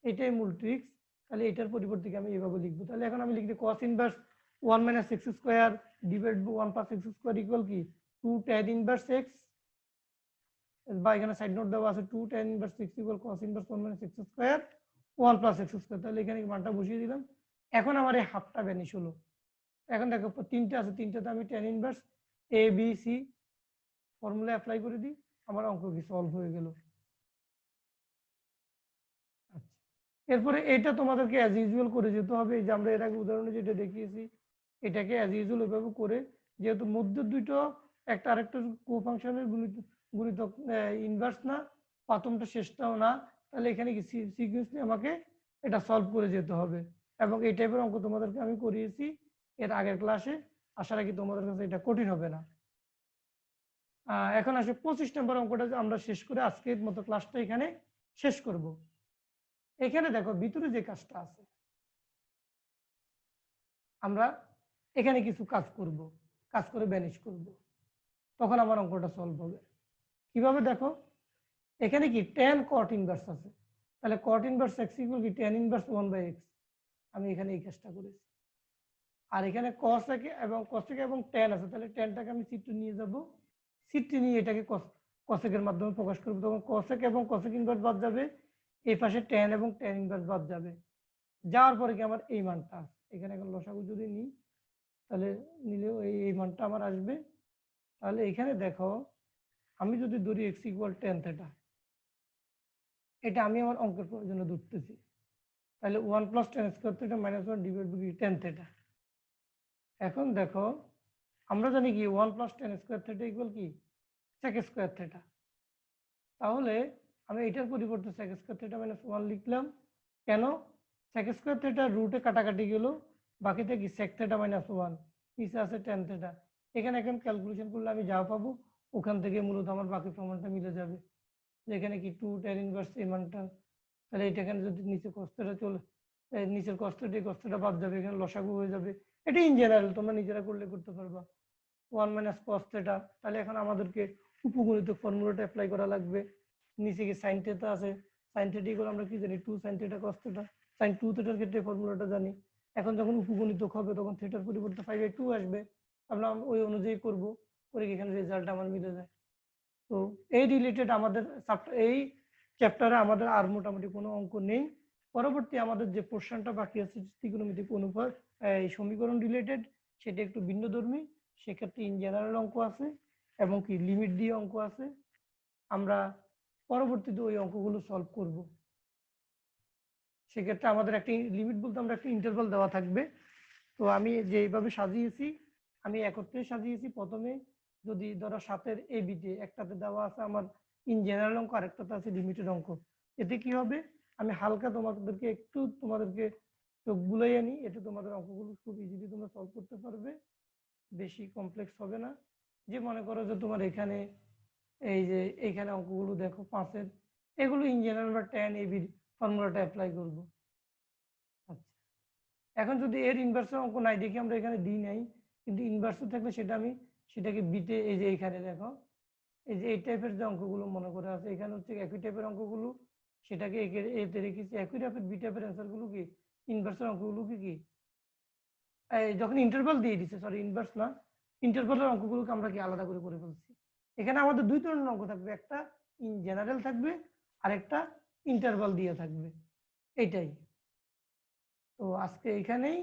এটাই মূল ট্রিক্স। তাহলে এটার পরিবর্তে আমি এভাবে লিখবো। তাহলে এখন আমি লিখি cos ইনভার্স 1 - x square divide by 1 + x square equal কি 2 tan ইনভার্স x, বা এখানে সাইড নোট দেওয়া আছে 2 tan inverse x equal cos ইনভার্স 1 - x স্কয়ার 1 + x স্কয়ার। তাহলে এখানে মানটা বসিয়ে দিলাম। এখন আমার এই হাফটা ভ্যানিশ হলো। এখন দেখো তিনটা আছে, তিনটাতে আমি tan inverse a b c formula apply করে দিই, আমার অঙ্ক কি সলভ হয়ে গেল। আচ্ছা, এরপরে এটা তোমাদেরকে অ্যাজ ইউজুয়াল করে যেতে হবে। এই যে আমরা এর আগে উদাহরণে যেটা দেখিয়েছি, এটাকে অ্যাজ ইউজুয়াল ওইভাবে করে, যেহেতু মধ্যে দুটো একটা আরেকটা কো-ফাংশনের গুণিতক ইনভার্স না, প্রথমটা শেষটাও না, তাহলে এখানে কি সিকুয়েন্সলি আমাকে এটা সলভ করে যেতে হবে। এবং এই টাইপের অঙ্ক তোমাদেরকে আমি করিয়েছি এর আগের ক্লাসে, আশা রাখি তোমাদের কাছে এটা কঠিন হবে না। এখন আসে 25 নম্বর অঙ্কটা আমরা শেষ করে আজকের মতো ক্লাসটা এখানে শেষ করব। এখানে দেখো ভিতরে যে কাজটা আছে, আমরা এখানে কিছু কাজ করব, কাজ করে ভ্যানিশ করব, তখন আমার অঙ্কটা সলভ হবে। কিভাবে দেখো, এখানে কি tan cot ইনভার্স আছে, তাহলে cot ইনভার্স x ইকুয়াল কি tan ইনভার্স 1/x। আমি এখানে এই কাজটা করেছি। আর এখানে cos এবং cosec এবং tan আছে, তাহলে tanটাকে আমি চিত্র নিয়ে যাব, চিত্র নিয়ে এটাকে cosec এর মাধ্যমে প্রকাশ করব, তখন cosec এবং cosec ইনভার্স বাদ যাবে, এই পাশে tan এবং tan ইনভার্স বাদ যাবে। যাওয়ার পরে কি আমার এই মানটা এখানে এখন লসাগু যদি নিই, তাহলে নিলেও এই মানটা আমার আসবে। তাহলে এখানে দেখো আমি যদি ধরি x ইকুয়াল tan থিটা, এটা আমি আমার অঙ্কের জন্য ধরতেছি, তাহলে 1 + tan square theta - 1 divide by tan theta. এখন দেখো আমরা জানি কি 1 + tan স্কয়ার থিটা ইকুয়াল কি sec স্কয়ার থিটা। তাহলে আমি এটার পরিবর্তে sec স্কয়ার থিটা - 1 লিখলাম। কেন? sec স্কয়ার থিটা রুটে কাটাকাটি গেল, বাকিতে কি sec থিটা - 1, নিচে আছে tan থিটা। এখানে এখন ক্যালকুলেশন করলে আমি যা পাবো ওখান থেকে মূলত আমার বাকি প্রমাণটা মিলে যাবে। যেখানে কি 2 tan ইনভার্স এই মানটা, তাহলে এটা এখানে যদি নিচে কষ্টটা চলে, নিচের কষ্টটা বাদ যাবে, এখানে লসাগু হয়ে যাবে। এটা ইন জেনারেল তোমরা নিজেরা করলে করতে পারবা। 1 - cos থিটা, তাহলে এখন আমাদেরকে উপগণিত ফর্মুলাটা অ্যাপ্লাই করা লাগবে। নিচে কি sin থিটা আছে, sin থিটা ইকুয়াল আমরা কি জানি 2 sin theta cos theta, sin 2 থিটার ক্ষেত্রে ফর্মুলাটা জানি। এখন যখন উপগণিতক হবে তখন থিটার পরিবর্তে 5/2 আসবে, আমরা ওই অনুযায়ী করব, করে এখানে রেজাল্ট আমার মিলে যায়। তো এই রিলেটেড আমাদের এই চ্যাপ্টারে আমাদের আর মোটামুটি কোনো অঙ্ক নেই। পরবর্তী আমাদের যে পোর্শনটা বাকি আছে ত্রিকোণমিতিক অনুপাত এই সমীকরণ রিলেটেড, সেটা একটু ভিন্নধর্মী। সেক্ষেত্রে ইন জেনারেল অঙ্ক আছে এবং কি লিমিট দিয়ে অঙ্ক আছে। আমরা পরবর্তীতে ওই অঙ্কগুলো সলভ করব। সেক্ষেত্রে আমাদের একটা লিমিট বলতে আমরা একটা ইন্টারভাল দেওয়া থাকবে। তো আমি যেভাবে সাজিয়েছি, আমি একত্রে সাজিয়েছি। প্রথমে যদি ধরো 7-এর এ বিতে একটাতে দেওয়া আছে আমার ইন জেনারেল অঙ্ক, আরেকটাতে আছে লিমিটেড অঙ্ক। এতে কি হবে, আমি হালকা তোমাদেরকে চোখ বুলাইয়ে নিই, এতে তোমাদের অঙ্কগুলো খুব ইজিলি তোমরা সলভ করতে পারবে, বেশি কমপ্লেক্স হবে না। যে মনে করো যে তোমার এখানে এই যে এইখানে অঙ্কগুলো দেখো 5-এর, এগুলো ইন জেনারেল বা tan ab ফর্মুলাটা অ্যাপ্লাই করব। এখন যদি এর ইনভার্সের অঙ্ক নাই দেখি আমরা এখানে দিই নাই, কিন্তু ইনভার্সে থাকলে সেটা আমি সেটাকে বিতে এই যে এখানে দেখো এই যে এই টাইপের যে অঙ্কগুলো মনে করে আছে এখানে হচ্ছে একই টাইপের অঙ্কগুলো সেটাকে এতে রেখেছি, একই টাইপের বি টাইপের অ্যান্সারগুলো কি ইনভার্সের অঙ্কগুলো কি যখন ইন্টারভাল দিয়ে দিচ্ছে, সরি ইনভার্স না, ইন্টারভালের অঙ্কগুলোকে আমরা কি আলাদা করে ফেলছি। এখানে আমাদের দুই ধরনের অঙ্ক থাকবে, একটা ইন জেনারেল থাকবে আর একটা ইন্টারভাল দিয়ে থাকবে, এইটাই। তো আজকে এখানেই